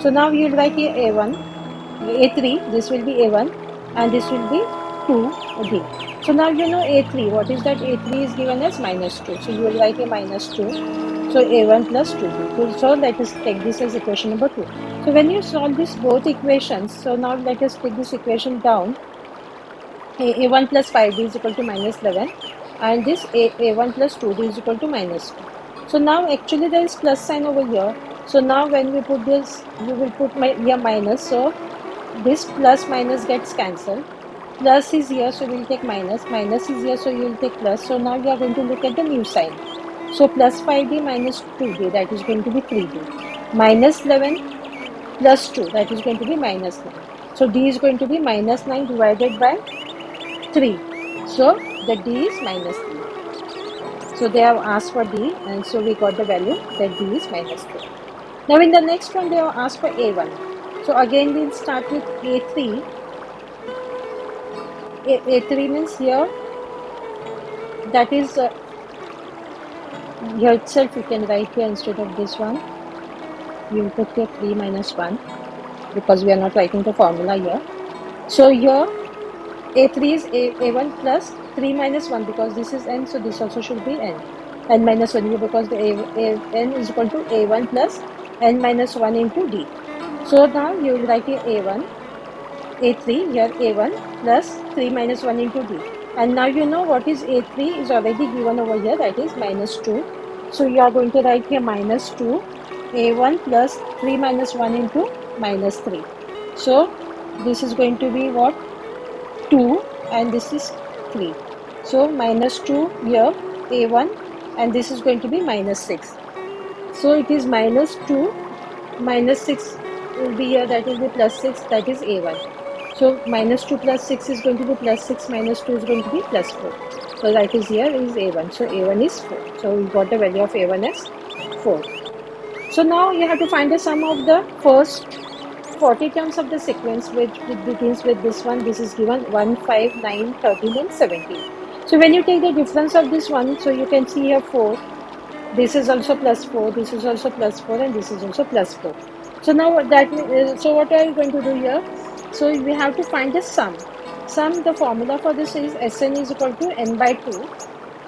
So now you will write here A1, A3, this will be A1, and this will be 2D. So now you know A3. What is that? A3 is given as minus 2. So you will write a minus 2. So A1 plus 2D. So let us take this as equation number 2. So when you solve this both equations, so now let us take this equation down. A1 plus 5D is equal to minus 11. And this A1 plus 2D is equal to minus 2. So now actually there is plus sign over here. So now when we put this, we will put here minus. So this plus minus gets cancelled. Plus is here, so we'll take minus. Minus is here, so you will take plus. So now we are going to look at the new sign. So plus 5D minus 2D, that is going to be 3D. Minus 11 plus 2, that is going to be minus 9. So D is going to be minus 9 divided by 3. So the D is minus 3. So they have asked for D, and so we got the value that D is minus 3. Now in the next one, they have asked for A1. So again we'll start with A3. A3 means here, that is, here itself you can write here instead of this one. You will put here 3 minus 1 because we are not writing the formula here. So here A3 is A1 plus 3 minus 1 because this is N, so this also should be N. N minus 1 because the N is equal to A1 plus n minus 1 into d. So now you will write here a1, a3, here a1 plus 3 minus 1 into d. And now you know what is a3 is already given over here, that is minus 2. So you are going to write here minus 2, a1 plus 3 minus 1 into minus 3. So this is going to be what? 2 and this is 3. So minus 2 here, a1, and this is going to be minus 6. So it is minus 2, minus 6 will be here, that will be plus 6, that is a1. So minus 2 plus 6 is going to be plus 6, minus 2 is going to be plus 4. So that is here is a1. So a1 is 4. So we got the value of a1 as 4. So now you have to find the sum of the first 40 terms of the sequence, which begins with this one. This is given 1, 5, 9, 13 and 17. So when you take the difference of this one, so you can see here 4. This is also plus 4, this is also plus 4, and this is also plus 4. So now what what are you going to do here? So we have to find the sum. The formula for this is Sn is equal to n by 2,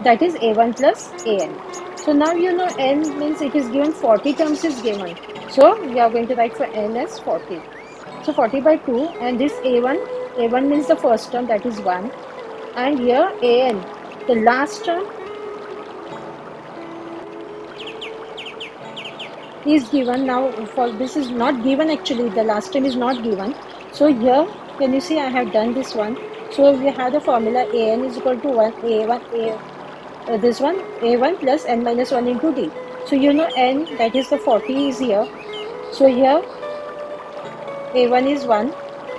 that is a1 plus an. So now you know n means it is given 40 terms is given. So we are going to write for n as 40. So 40 by 2, and this a1 means the first term, that is 1, and here an, the last term is given. Now for this is not given, actually the last term is not given. So here can you see I have done this one. So we have the formula an is equal to 1 this one a1 plus n minus 1 into d. So you know n, that is the 40 is here. So here a1 is 1,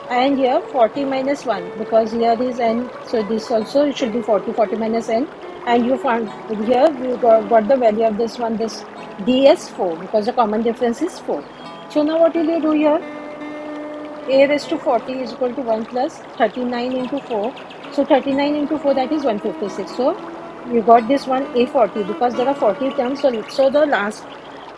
and here 40 minus 1, because here is n, so this also it should be 40 minus n, and you found here you got the value of this one, this d as 4, because the common difference is 4. So now what will you do here? A raised to 40 is equal to 1 plus 39 into 4. So 39 into 4, that is 156. So you got this one a40, because there are 40 terms. So the last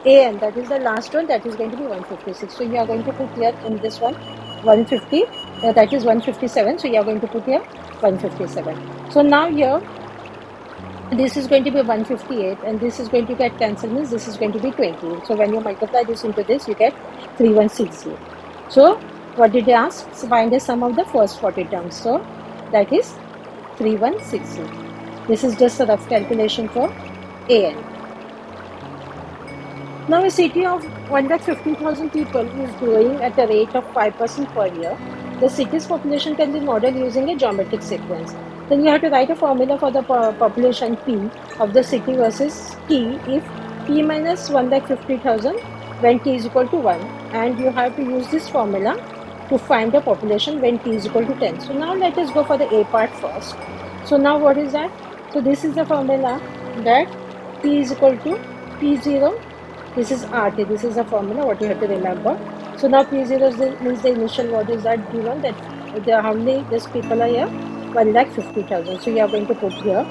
an, that is the last one, that is going to be 156. So you are going to put here in this one 150, that is 157. So you are going to put here 157. So now here this is going to be 158, and this is going to get cancelled, means this is going to be 20. So when you multiply this into this, you get 3160. So what did they ask? So find the sum of the first 40 terms. So that is 3160. This is just a rough calculation for an. Now a city of 150,000 people is growing at a rate of 5% per year. The city's population can be modeled using a geometric sequence. Then you have to write a formula for the population P of the city versus T if P minus 150,000 when T is equal to 1. And you have to use this formula to find the population when T is equal to 10. So now let us go for the A part first. So now what is that? So this is the formula that P is equal to P0. This is RT. This is the formula what you have to remember. So now P0 means the initial what is that given, that how many these people are here? 150,000. So you are going to put here.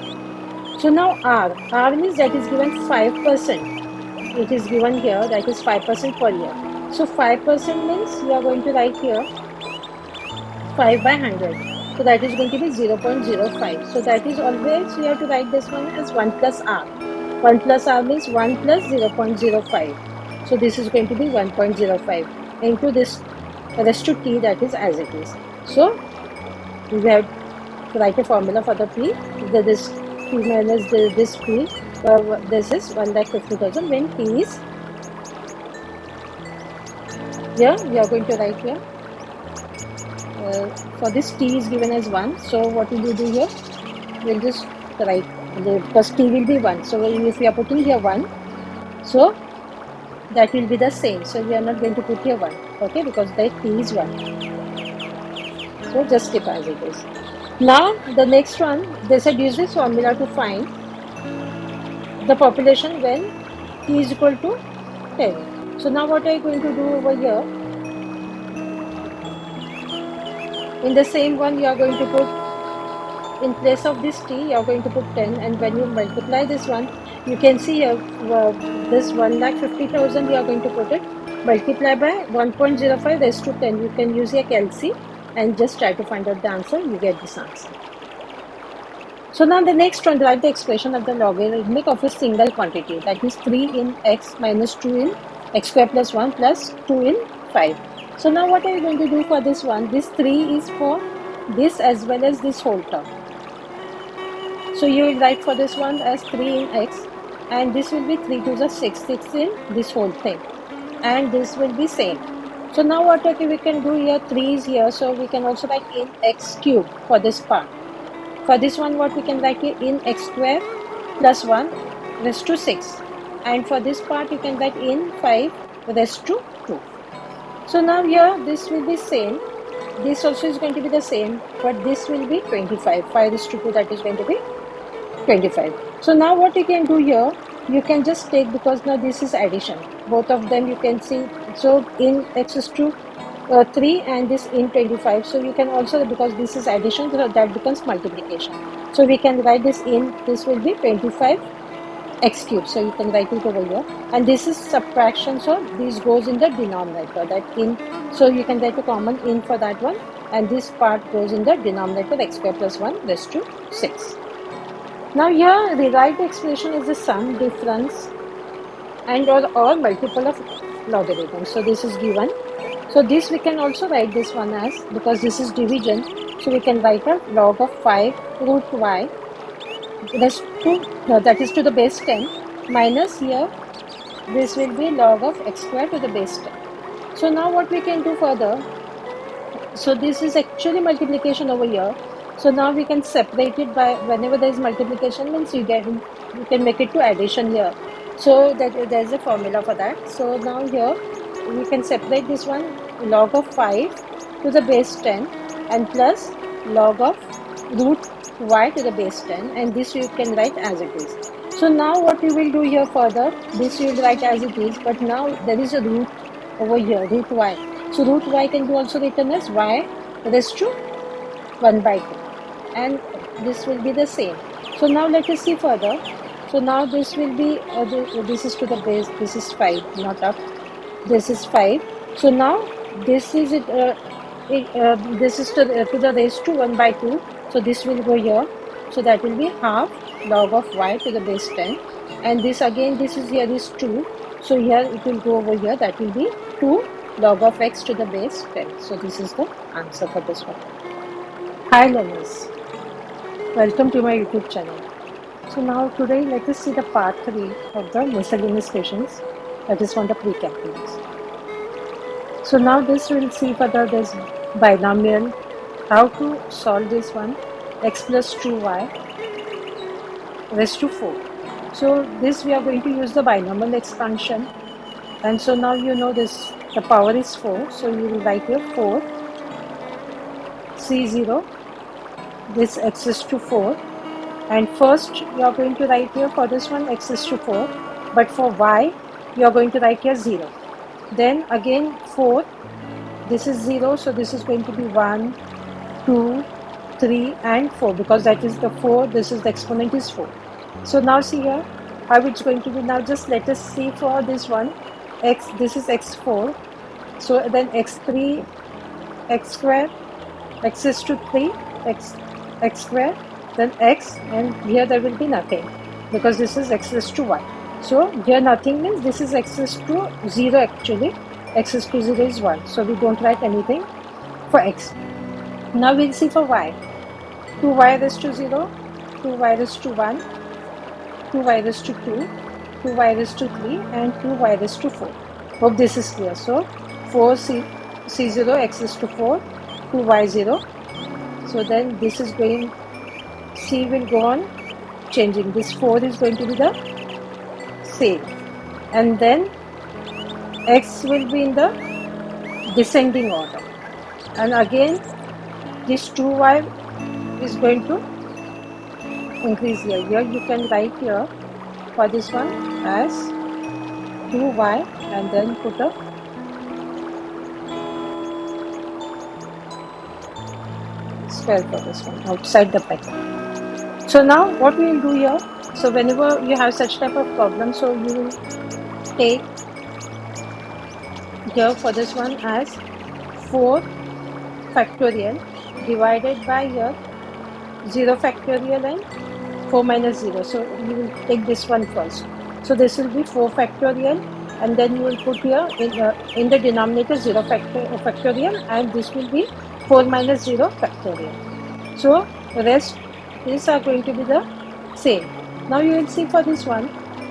So now R means that is given 5%. It is given here, that is 5% per year. So 5% means you are going to write here 5 by 100. So that is going to be 0.05. So that is always we have to write this one as 1 plus R. 1 plus R means 1 plus 0.05. So this is going to be 1.05 into this rest to T, that is as it is. So we have to write a formula for the P. This P minus this P. This is 150,000 when T is here. We are going to write here. For this T is given as 1. So what will you do here? We'll just write, because T will be 1. So if we are putting here 1, so that will be the same. So we are not going to put here 1, okay, because that T is 1. So just keep as it is. Now the next one, they said use this formula to find the population when T is equal to 10. So now what are you going to do over here? In the same one, you are going to put, in place of this T, you are going to put 10, and when you multiply this one, you can see here, this 150,000, you are going to put it, multiply by 1.05 raised to 10. You can use your calci and just try to find out the answer, you get this answer. So now the next one, write the expression of the logarithmic of a single quantity, that is 3 in x minus 2 in x square plus 1 plus 2 in 5. So now what are you going to do for this one? This 3 is for this as well as this whole term. So you will write for this one as 3 in x, and this will be 3 to the 6, 6 in this whole thing, and this will be same. So now what we can do here, 3 is here, so we can also write in x cube for this part. For this one, what we can write here, in x square plus 1 raised to 6, and for this part you can write in 5 raised to 2. So now here this will be same, this also is going to be the same, but this will be 25, 5 raised to 2, that is going to be 25. So now what you can do here, you can just take, because now this is addition, both of them you can see. So in x is to 3 and this in 25, so you can also, because this is addition, so that becomes multiplication. So we can write this in, this will be 25 x cube, so you can write it over here, and this is subtraction, so this goes in the denominator, that in, so you can write a common in for that one, and this part goes in the denominator, x square plus 1 raised to 6. Now here rewrite the expression as the sum, difference, and or multiple of logarithms. So this is given. So this we can also write this one as, because this is division, so we can write a log of 5 root y raised to, that is to the base 10, minus here this will be log of x square to the base 10. So now what we can do further, so this is actually multiplication over here. So now we can separate it by, whenever there is multiplication means you can make it to addition here. So that there is a formula for that. So now here we can separate this one, log of 5 to the base 10 and plus log of root y to the base 10, and this you can write as it is. So now what you will do here further, this you will write as it is, but now there is a root over here, root y. So root y can be also written as y raised to 1 by 2, and this will be the same. So now let us see further. So now this will be, this is to the base, this is 5, not up, this is 5. So now this is this is to the raised to 1 by 2, so this will go here, so that will be half log of y to the base 10, and this again, this is here is 2, so here it will go over here, that will be 2 log of x to the base 10. So this is the answer for this one. Hi learners, welcome to my YouTube channel. So now today let us see the part 3 of the miscellaneous questions, that is from the pre-calculus. So now this we'll see further this binomial, how to solve this one, x plus 2y raised to 4. So this we are going to use the binomial expansion, and so now you know this, the power is 4, so you will write here 4 C0, this x is to 4, and first you are going to write here for this one x is to 4, but for y you are going to write here 0. Then again 4, this is 0, so this is going to be 1, 2, 3 and 4, because that is the 4, this is the exponent is 4. So now see here how it's going to be. Now just let us see for this one, x, this is x4, so then x3, x square, x is to 3, x square, then x, and here there will be nothing, because this is x is to y. So here nothing means this is x is to 0, actually x is to 0 is 1, so we don't write anything for x. Now we'll see for y, 2y raised to 0, 2y raised to 1, 2y raised to 2, 2y raised to 3 and 2y raised to 4. Hope this is clear. So 4 c0, x is to 4, 2y0, so then this is going, c will go on changing, this 4 is going to be the same, and then x will be in the descending order, and again this 2y is going to increase here. Here you can write here for this one as 2y and then put a square for this one outside the bracket. So now what we will do here, so whenever you have such type of problem, so you will take here for this one as 4 factorial divided by here 0 factorial and 4 minus 0. So you will take this one first. So this will be 4 factorial and then you will put here in the denominator 0 factorial, and this will be 4 minus 0 factorial. So rest these are going to be the same. Now you will see for this one,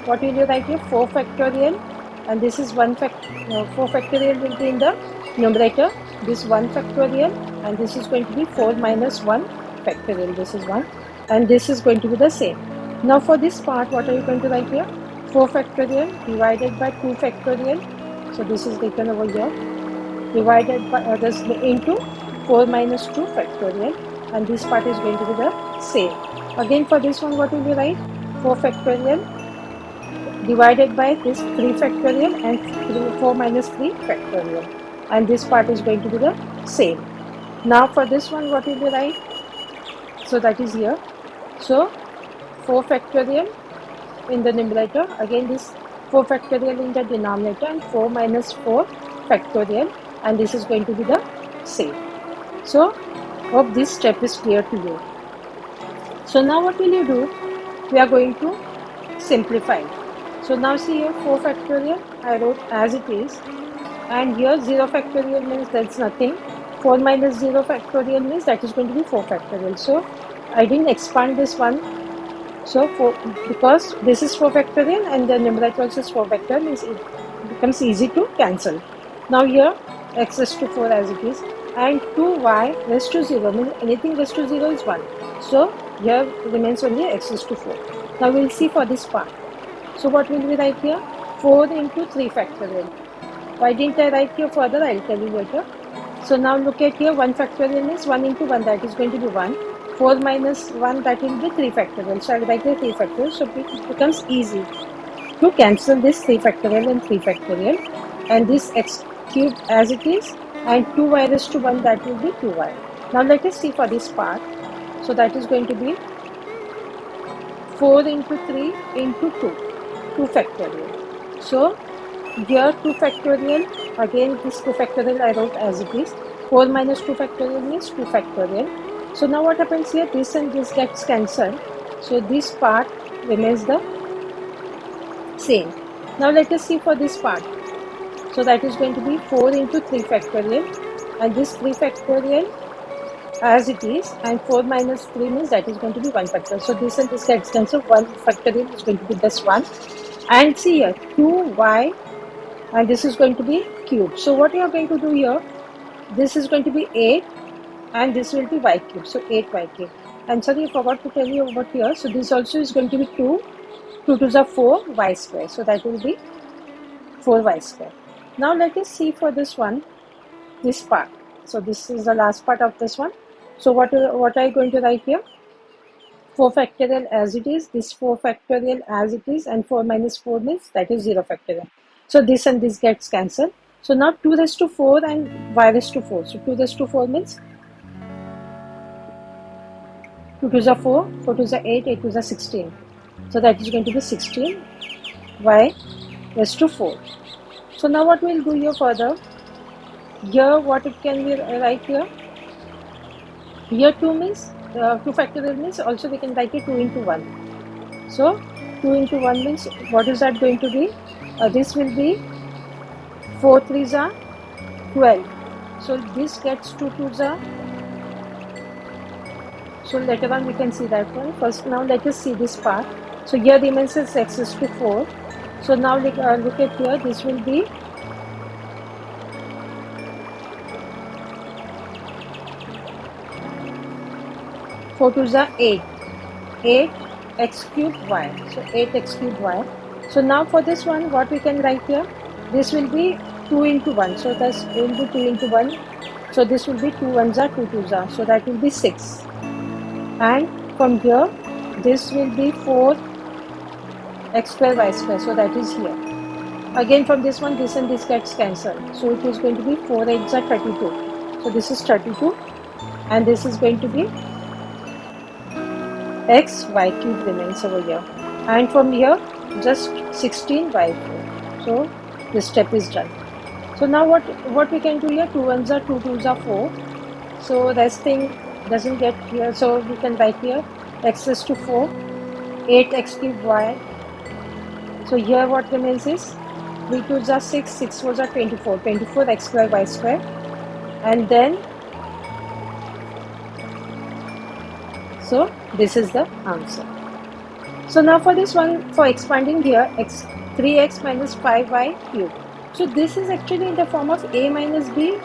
what will you write here? 4 factorial, and this is 4 factorial will be in the numerator, this 1 factorial, and this is going to be 4 minus 1 factorial, this is 1, and this is going to be the same. Now for this part, what are you going to write here? 4 factorial divided by 2 factorial, so this is written over here, divided by this into 4 minus 2 factorial, and this part is going to be the same. Again for this one, what will you write? 4 factorial divided by this 3 factorial and 4 minus 3 factorial, and this part is going to be the same. Now for this one, what will you write? So that is here. So 4 factorial in the numerator, again this 4 factorial in the denominator, and 4 minus 4 factorial, and this is going to be the same. So hope this step is clear to you. So now what will you do? We are going to simplify. So now see here, 4 factorial I wrote as it is, and here 0 factorial means that's nothing. 4 minus 0 factorial means that is going to be 4 factorial. So I didn't expand this one. So because this is 4 factorial and the numerator also is 4 factorial, means it becomes easy to cancel. Now here x raised to 4 as it is, and 2y raised to 0 means anything raised to 0 is 1. So here remains only x raised to 4. Now we'll see for this part. So what will we write here? 4 into 3 factorial. Why didn't I write here further? I'll tell you later. So now look at here, 1 factorial is 1 into 1, that is going to be 1. 4 minus 1, that will be 3 factorial. So I'll write here 3 factorial. So it becomes easy to cancel this 3 factorial and 3 factorial. And this x cubed as it is, and 2y raised to 1, that will be 2y. Now let us see for this part. So that is going to be 4 into 3 into 2 factorial. So here 2 factorial, again this 2 factorial I wrote as it is. 4 minus 2 factorial means 2 factorial. So now what happens here? This and this gets cancelled. So this part remains the same. Now let us see for this part. So that is going to be 4 into 3 factorial, and this 3 factorial as it is, and 4 minus 3 means that is going to be 1 factorial. So this and this gets cancelled. 1 factorial is going to be this 1. And see here 2y, and this is going to be cube. So what you are going to do here, this is going to be 8 and this will be y cube. So 8y cube. And sorry, I forgot to tell you over here. So this also is going to be 2. 2 to the 4 y square. So that will be 4y square. Now let us see for this one, this part. So this is the last part of this one. So what are you going to write here? 4 factorial as it is, this 4 factorial as it is, and 4 minus 4 means that is 0 factorial. So this and this gets cancelled. So now 2 raised to 4 and y raised to 4. So 2 raised to 4 means 2 to the 4, 4 to the 8, 8 to the 16. So that is going to be 16 y raised to 4. So now what we'll do here further, here what it can be write here, here 2 means 2 factorial means also we can write it 2 into 1. So 2 into 1 means what is that going to be? This will be 4 3s are 12. So this gets 2 2s are. So later on we can see that one. First now let us see this part. So here remains as x is to 4. So now look at here, this will be 4 to the 8. 8 x cubed y. So 8 x cubed y. So now for this one, what we can write here? This will be 2 into 1. So that's will be 2 into 1. So this will be 2 1s are 2 2s are. So that will be 6. And from here, this will be 4 x square y square. So that is here. Again from this one, this and this gets cancelled. So it is going to be 4 8s are 32. So this is 32. And this is going to be x y cube remains over here. And from here, just 16 by 4. So this step is done. So now what we can do here? 2 1s are 2 2s are 4. So this thing doesn't get here. So we can write here x is to 4, 8 x cube y. So here what remains is 3 2s are 6, 6 4s are 24, 24 x square y square, and then so this is the answer. So now for this one, for expanding here, 3x minus 5y cube. So this is actually in the form of a minus b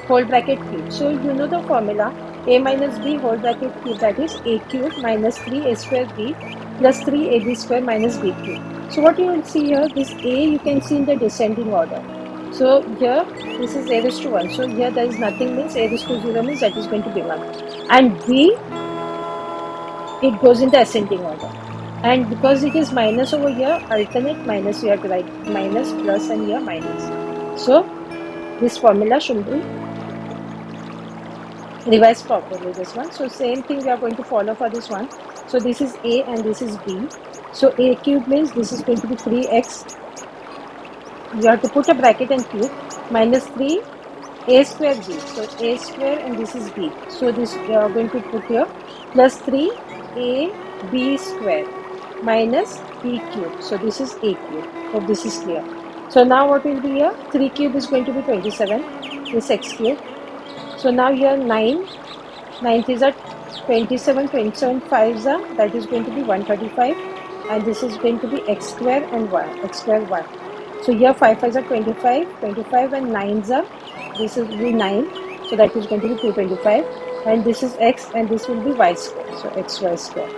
whole bracket cube. So you know the formula, a minus b whole bracket cube, that is a cube minus 3a square b plus 3ab square minus b cube. So what you will see here, this a you can see in the descending order. So here this is a raised to 1. So here there is nothing, means a raised to 0 means that is going to be 1. And b, it goes in the ascending order. And because it is minus over here, alternate minus, you have to write minus, plus, and here minus. So this formula should be revised properly, this one. So same thing we are going to follow for this one. So this is a and this is b. So a cube means this is going to be 3x. You have to put a bracket and cube, minus 3 a square b. So a square and this is b. So this we are going to put here, plus 3 a b square minus b cube. So this is a cube. Hope this is clear. So now what will be here? 3 cube is going to be 27. This x cube. So now here 9. 9 is at 27. 27 5s are, that is going to be 135. And this is going to be x square and 1. X square 1. So here 5 5s are 25. 25 and 9s are, this will be 9. So that is going to be 225. And this is x and this will be y square. So xy square.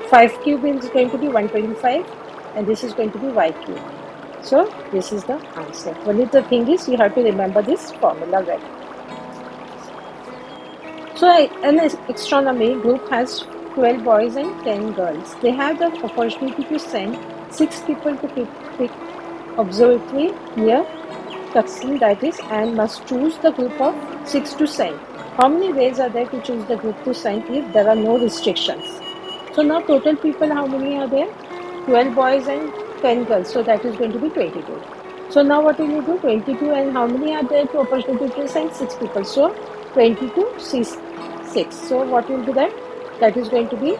5 cube is going to be 125 and this is going to be y cube. So this is the answer. Only the thing is you have to remember this formula well. So an astronomy group has 12 boys and 10 girls. They have the opportunity to send 6 people to pick observatory near Tucson, that is, and must choose the group of 6 to send. How many ways are there to choose the group to send if there are no restrictions? So now total people, how many are there? 12 boys and 10 girls. So that is going to be 22. So now what will you do? 22 and how many are there to opportunity to send? 6 people. So 22 6. So what will be that? That is going to be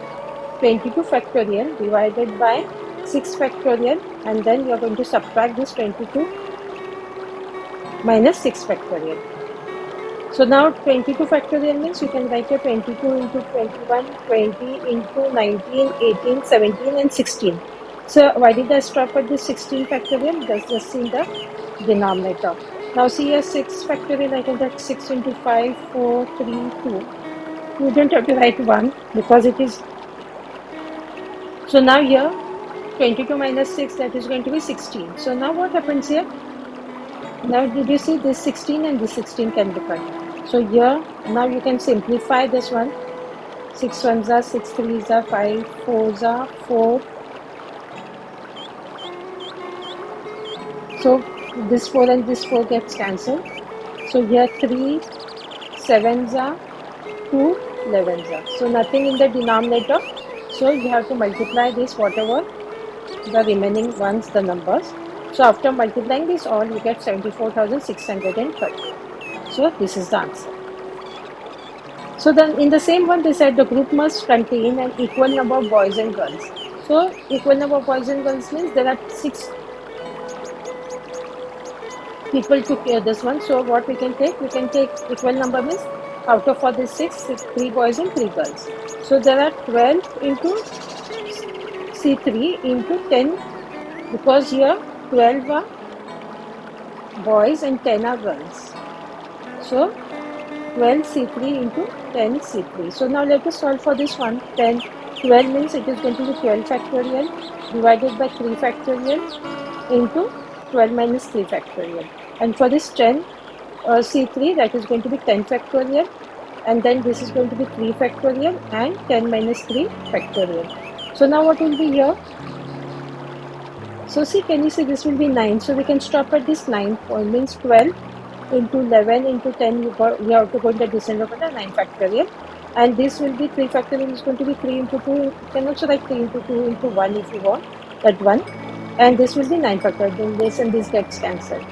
22 factorial divided by 6 factorial, and then you are going to subtract this 22 minus 6 factorial. So now 22 factorial means you can write a 22 into 21, 20 into 19, 18, 17 and 16. So why did I stop at this 16 factorial? That's just in the denominator. Now see here 6 factorial, I can write 6 into 5, 4, 3, 2. You don't have to write 1 because it is. So now here 22 minus 6, that is going to be 16. So now what happens here? Now did you see this 16 and this 16 can be cut? So here now you can simplify this one. 6 1s are 6 3s are 5 4s are 4. So this 4 and this 4 gets cancelled. So here 3 7s are 2 11s are. So nothing in the denominator. So you have to multiply this whatever the remaining ones, the numbers. So after multiplying this all, you get 74,630. So this is the answer. So then in the same one, they said the group must contain an equal number of boys and girls. So equal number of boys and girls means there are 6 people to clear this one. So what we can take? We can take equal number means out of for this 6, 3 boys and 3 girls. So there are 12 into C3 into 10, because here 12 are boys and 10 are girls. So 12 C3 into 10 C3. So now let us solve for this one. 12 means it is going to be 12 factorial divided by 3 factorial into 12 minus 3 factorial. And for this 10 C3, that is going to be 10 factorial, and then this is going to be 3 factorial and 10 minus 3 factorial. So now what will be here? So see, can you see this will be 9. So we can stop at this 9 point, means 12 into 11 into 10, you have to go in the descendant order, 9 factorial. And this will be 3 factorial is going to be 3 into 2. You can also write 3 into 2 into 1 if you want, that 1. And this will be 9 factorial. Then this and this gets cancelled.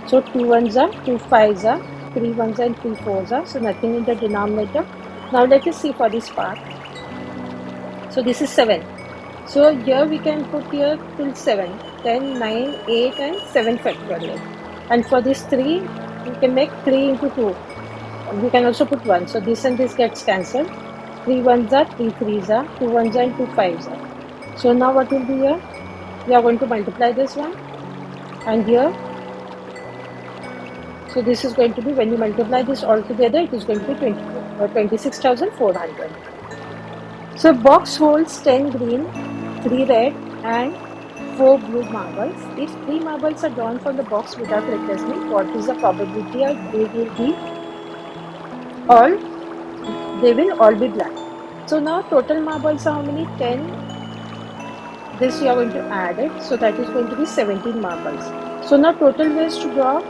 So 2 1s are, 2 5s are, 3 1s are and 3 4s are. So nothing in the denominator. Now let us see for this part. So this is 7. So here we can put here till 7. 10, 9, 8 and 7 factorial. And for this 3, we can make 3 into 2. We can also put 1. So this and this gets cancelled. 3 ones are, 3 threes are, 2 ones are and 2 fives are. So now what will be here? We are going to multiply this one and here. So this is going to be, when you multiply this all together, it is going to be 26,400. So box holds 10 green, 3 red and 4 blue marbles. If 3 marbles are drawn from the box without replacement, what is the probability of they will all be black? So now total marbles are how many? 10. This you are going to add it. So that is going to be 17 marbles. So now total ways to draw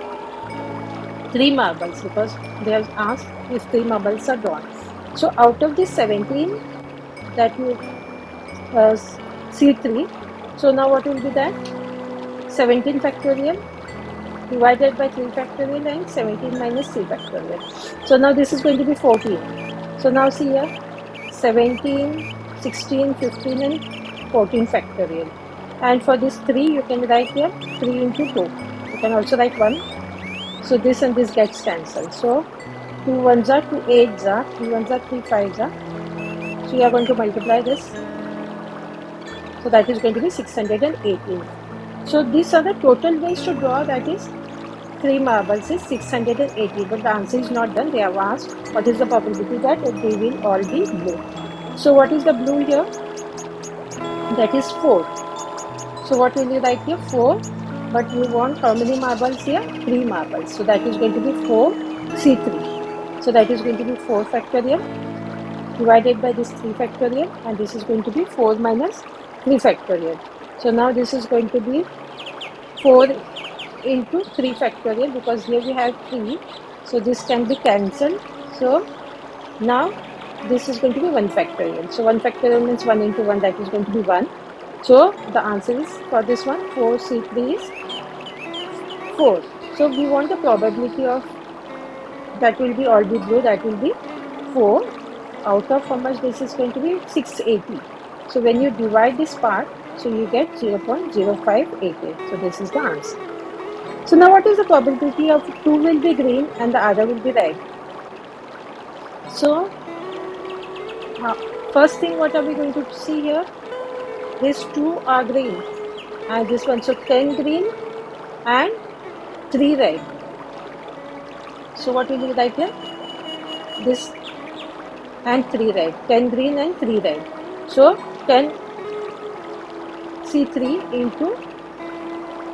3 marbles, because they have asked if 3 marbles are drawn. So out of the 17 that you see 3. So now what will be that? 17 factorial divided by 3 factorial and 17 minus 3 factorial. So now this is going to be 14. So now see here, 17, 16, 15 and 14 factorial. And for this 3, you can write here 3 into 2. You can also write 1. So this and this gets cancelled. So 2 ones are, 2 eights are, 3 ones are, 3 fives are. So you are going to multiply this. So that is going to be 618. So these are the total ways to draw, that is 3 marbles is 680, but the answer is not done. They have asked what is the probability that they will all be blue. So what is the blue here? That is 4. So what will you write here? 4. But you want how many marbles here? 3 marbles. So that is going to be 4 C3. So that is going to be 4 factorial divided by this 3 factorial, and this is going to be 4 minus 3 factorial. So now this is going to be 4 into 3 factorial, because here we have 3. So this can be cancelled. So now this is going to be 1 factorial. So 1 factorial means 1 into 1, that is going to be 1. So the answer is for this one, 4C3 is 4. So we want the probability of that will be all be blue, that will be 4 out of how much? This is going to be 680. So when you divide this part, so you get 0.0588. So this is the answer. So now what is the probability of 2 will be green and the other will be red? So first thing, what are we going to see here? These 2 are green and this one. So 10 green and 3 red. So what will you write here? This and 3 red. 10 green and 3 red. So 10 C3 into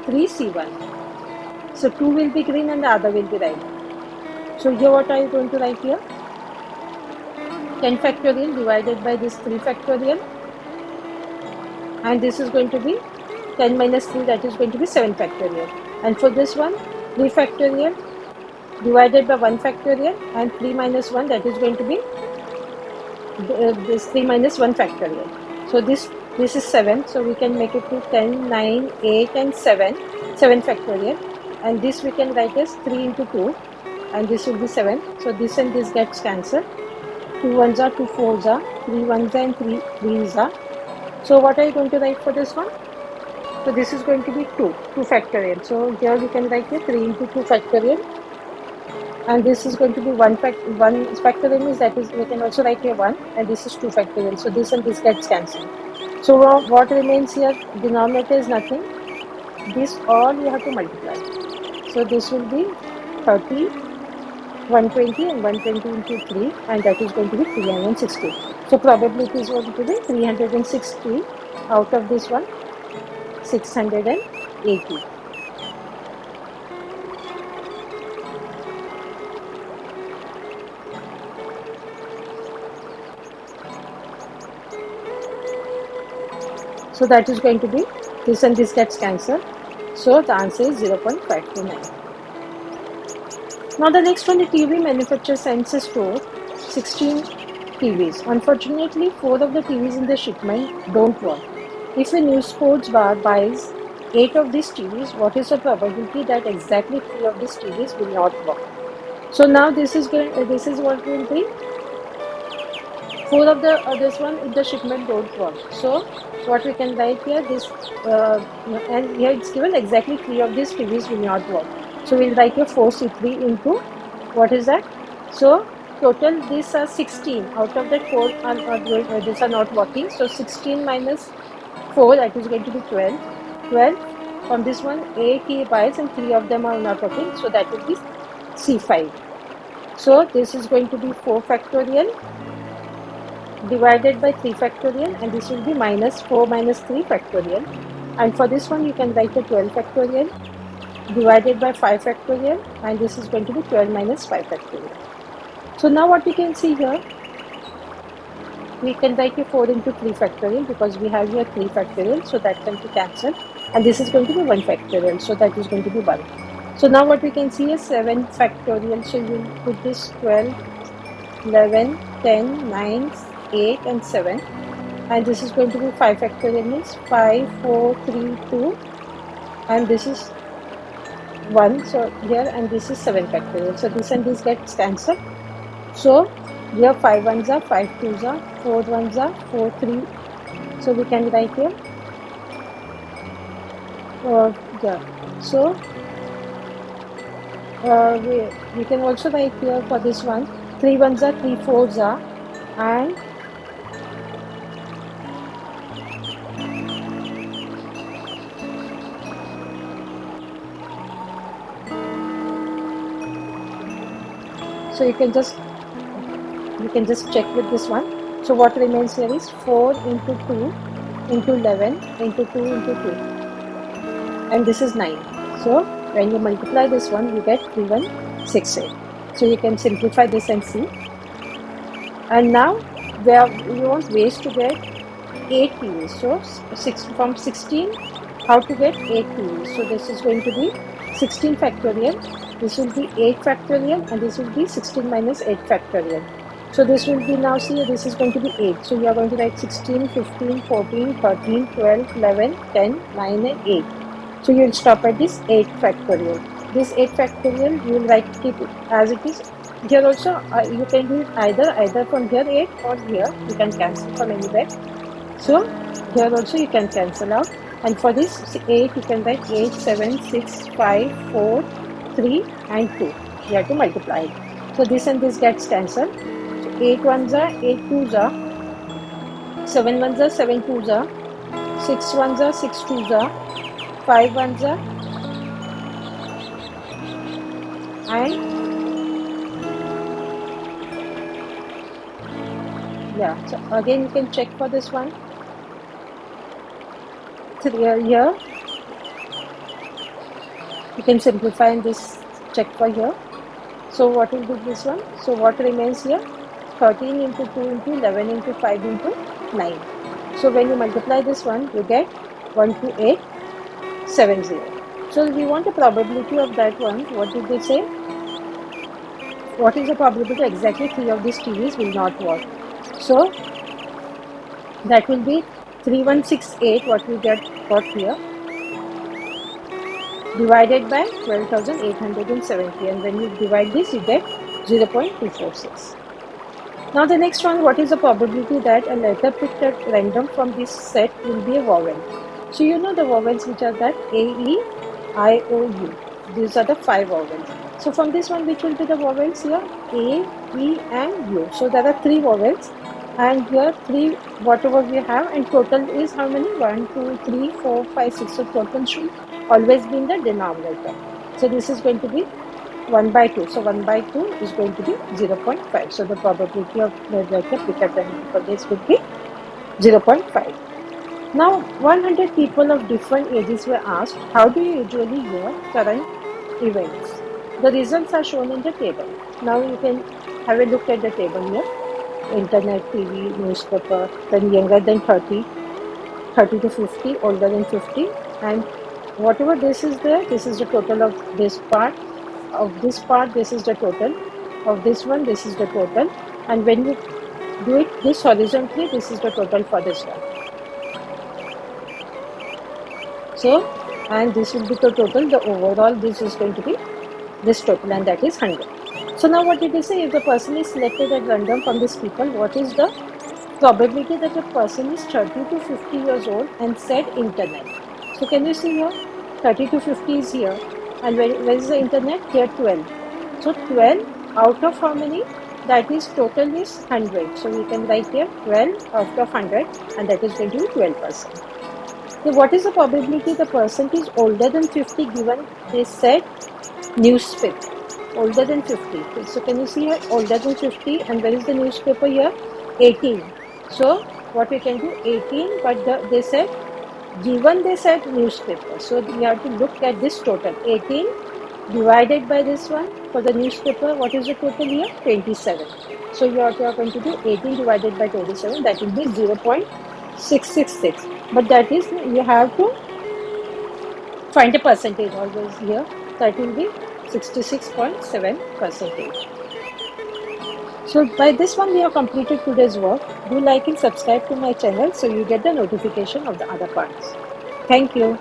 3 C1. So 2 will be green and the other will be red. So here what are you going to write here? 10 factorial divided by this 3 factorial, and this is going to be 10 minus 3, that is going to be 7 factorial. And for this one, 3 factorial divided by 1 factorial and 3 minus 1, that is going to be this 3 minus 1 factorial. So this is 7, so we can make it to 10, 9, 8 and 7 factorial, and this we can write as 3 into 2, and this will be 7. So this and this gets cancelled. 2 ones are, 2 fours are, 3 ones are and 3 threes are. So what are you going to write for this one? So this is going to be 2 factorial. So here we can write here 3 into 2 factorial, and this is going to be 1 factorial means, that is, we can also write here 1, and this is 2 factorial. So this and this gets cancelled. So what remains here? Denominator is nothing. This all you have to multiply. So this will be 30, 120 and 120 into 3, and that is going to be 360. So probability is going to be 360 out of this one, 680. So that is going to be, this and this gets cancelled. So the answer is 0.529. Now the next one, the TV manufacturer sends a store 16 TVs. Unfortunately, 4 of the TVs in the shipment don't work. If a news sports bar buys 8 of these TVs, what is the probability that exactly 3 of these TVs will not work? So now this is what will be 4 of the this one in the shipment don't work. So what we can write here, this and here it's given exactly 3 of these TVs will not work. So we'll write here 4C3 into what is that? So total these are 16. Out of that 4 are not going, these are not working. So 16 minus 4, that is going to be 12. 12 from this one 8 he buys and 3 of them are not working. So that will be C5. So this is going to be 4 factorial divided by 3 factorial, and this will be minus 4 minus 3 factorial. And for this one you can write a 12 factorial divided by 5 factorial, and this is going to be 12 minus 5 factorial. So now what we can see here, we can write a 4 into 3 factorial because we have here 3 factorial, so that can be cancelled, and this is going to be 1 factorial, so that is going to be 1. So now what we can see is 7 factorial, so you will put this 12, 11, 10, 9, 8 and 7, and this is going to be 5 factorial means 5, 4, 3, 2, and this is 1, so here, and this is 7 factorial, so this and this gets cancelled. So here 5 ones are 5 twos are 4 ones are 4 3, so we can write here so we can also write here for this one 3 ones are 3 fours are, and so you can just check with this one. So what remains here is 4 into 2 into 11 into 2 into 2, and this is 9. So when you multiply this one, you get 3168. So you can simplify this and see. And now you want ways to get 8 TVs. So from 16, how to get 8 TVs. So this is going to be 16 factorial, this will be 8 factorial, and this will be 16 minus 8 factorial. So this will be, now see, this is going to be 8. So you are going to write 16, 15, 14, 13, 12, 11, 10, 9 and 8. So you will stop at this 8 factorial. This 8 factorial you will write, keep it as it is. Here also you can do it either from here 8 or here, you can cancel from anywhere. So here also you can cancel out, and for this 8 you can write 8, 7, 6, 5, 4, 3 and 2. You have to multiply it. So this and this gets cancelled. So 8 ones are 8 twos are, 7 ones are 7 twos are, 6 ones are 6 twos are, 5 ones are, and yeah, so again you can check for this one. So here you can simplify and this check for here. So what will be this one? So what remains here? 13 into 2 into 11 into 5 into 9. So when you multiply this one, you get 12870. So we want the probability of that one. What did they say? What is the probability exactly 3 of these TVs will not work? So that will be 3168, what we got here, divided by 12,870, and when you divide this you get 0.246. Now the next one, what is the probability that a letter picked at random from this set will be a vowel? So you know the vowels which are that A, E, I, O, U. These are the 5 vowels. So from this one, which will be the vowels here? A, E and U. So there are 3 vowels, and here 3 whatever we have, and total is how many? 1, 2, 3, 4, 5, 6. So total should always be in the denominator. So this is going to be 1 by 2. So 1 by 2 is going to be 0.5. So the probability of the letter picked for this would be 0.5. Now 100 people of different ages were asked, how do you usually hear current events? The results are shown in the table. Now you can have a look at the table here. Internet, TV, newspaper, then younger than 30, 30 to 50, older than 50, and whatever this is there, this is the total of this part. Of this part, this is the total. Of this one, this is the total. And when you do it this horizontally, this is the total for this one. So, and this will be the total, the overall, this is going to be this total, and that is 100. So now what did they say? If the person is selected at random from these people, what is the probability that a person is 30 to 50 years old and said internet. So can you see here? 30 to 50 is here. And where is the internet? Here 12. So 12 out of how many? That is total is 100. So we can write here 12 out of 100 and that is going to be 12%. So what is the probability the person is older than 50 given they said newspaper? Older than 50. So can you see here older than 50 and where is the newspaper here? 18. So what we can do 18 but they said given they said newspaper. So we have to look at this total 18 divided by this one for the newspaper. What is the total here? 27. So you are going to do 18 divided by 27, that will be 0.666. But that is you have to find a percentage always here. That will be 66.7 percentage. So by this one we have completed today's work. Do like and subscribe to my channel so you get the notification of the other parts. Thank you.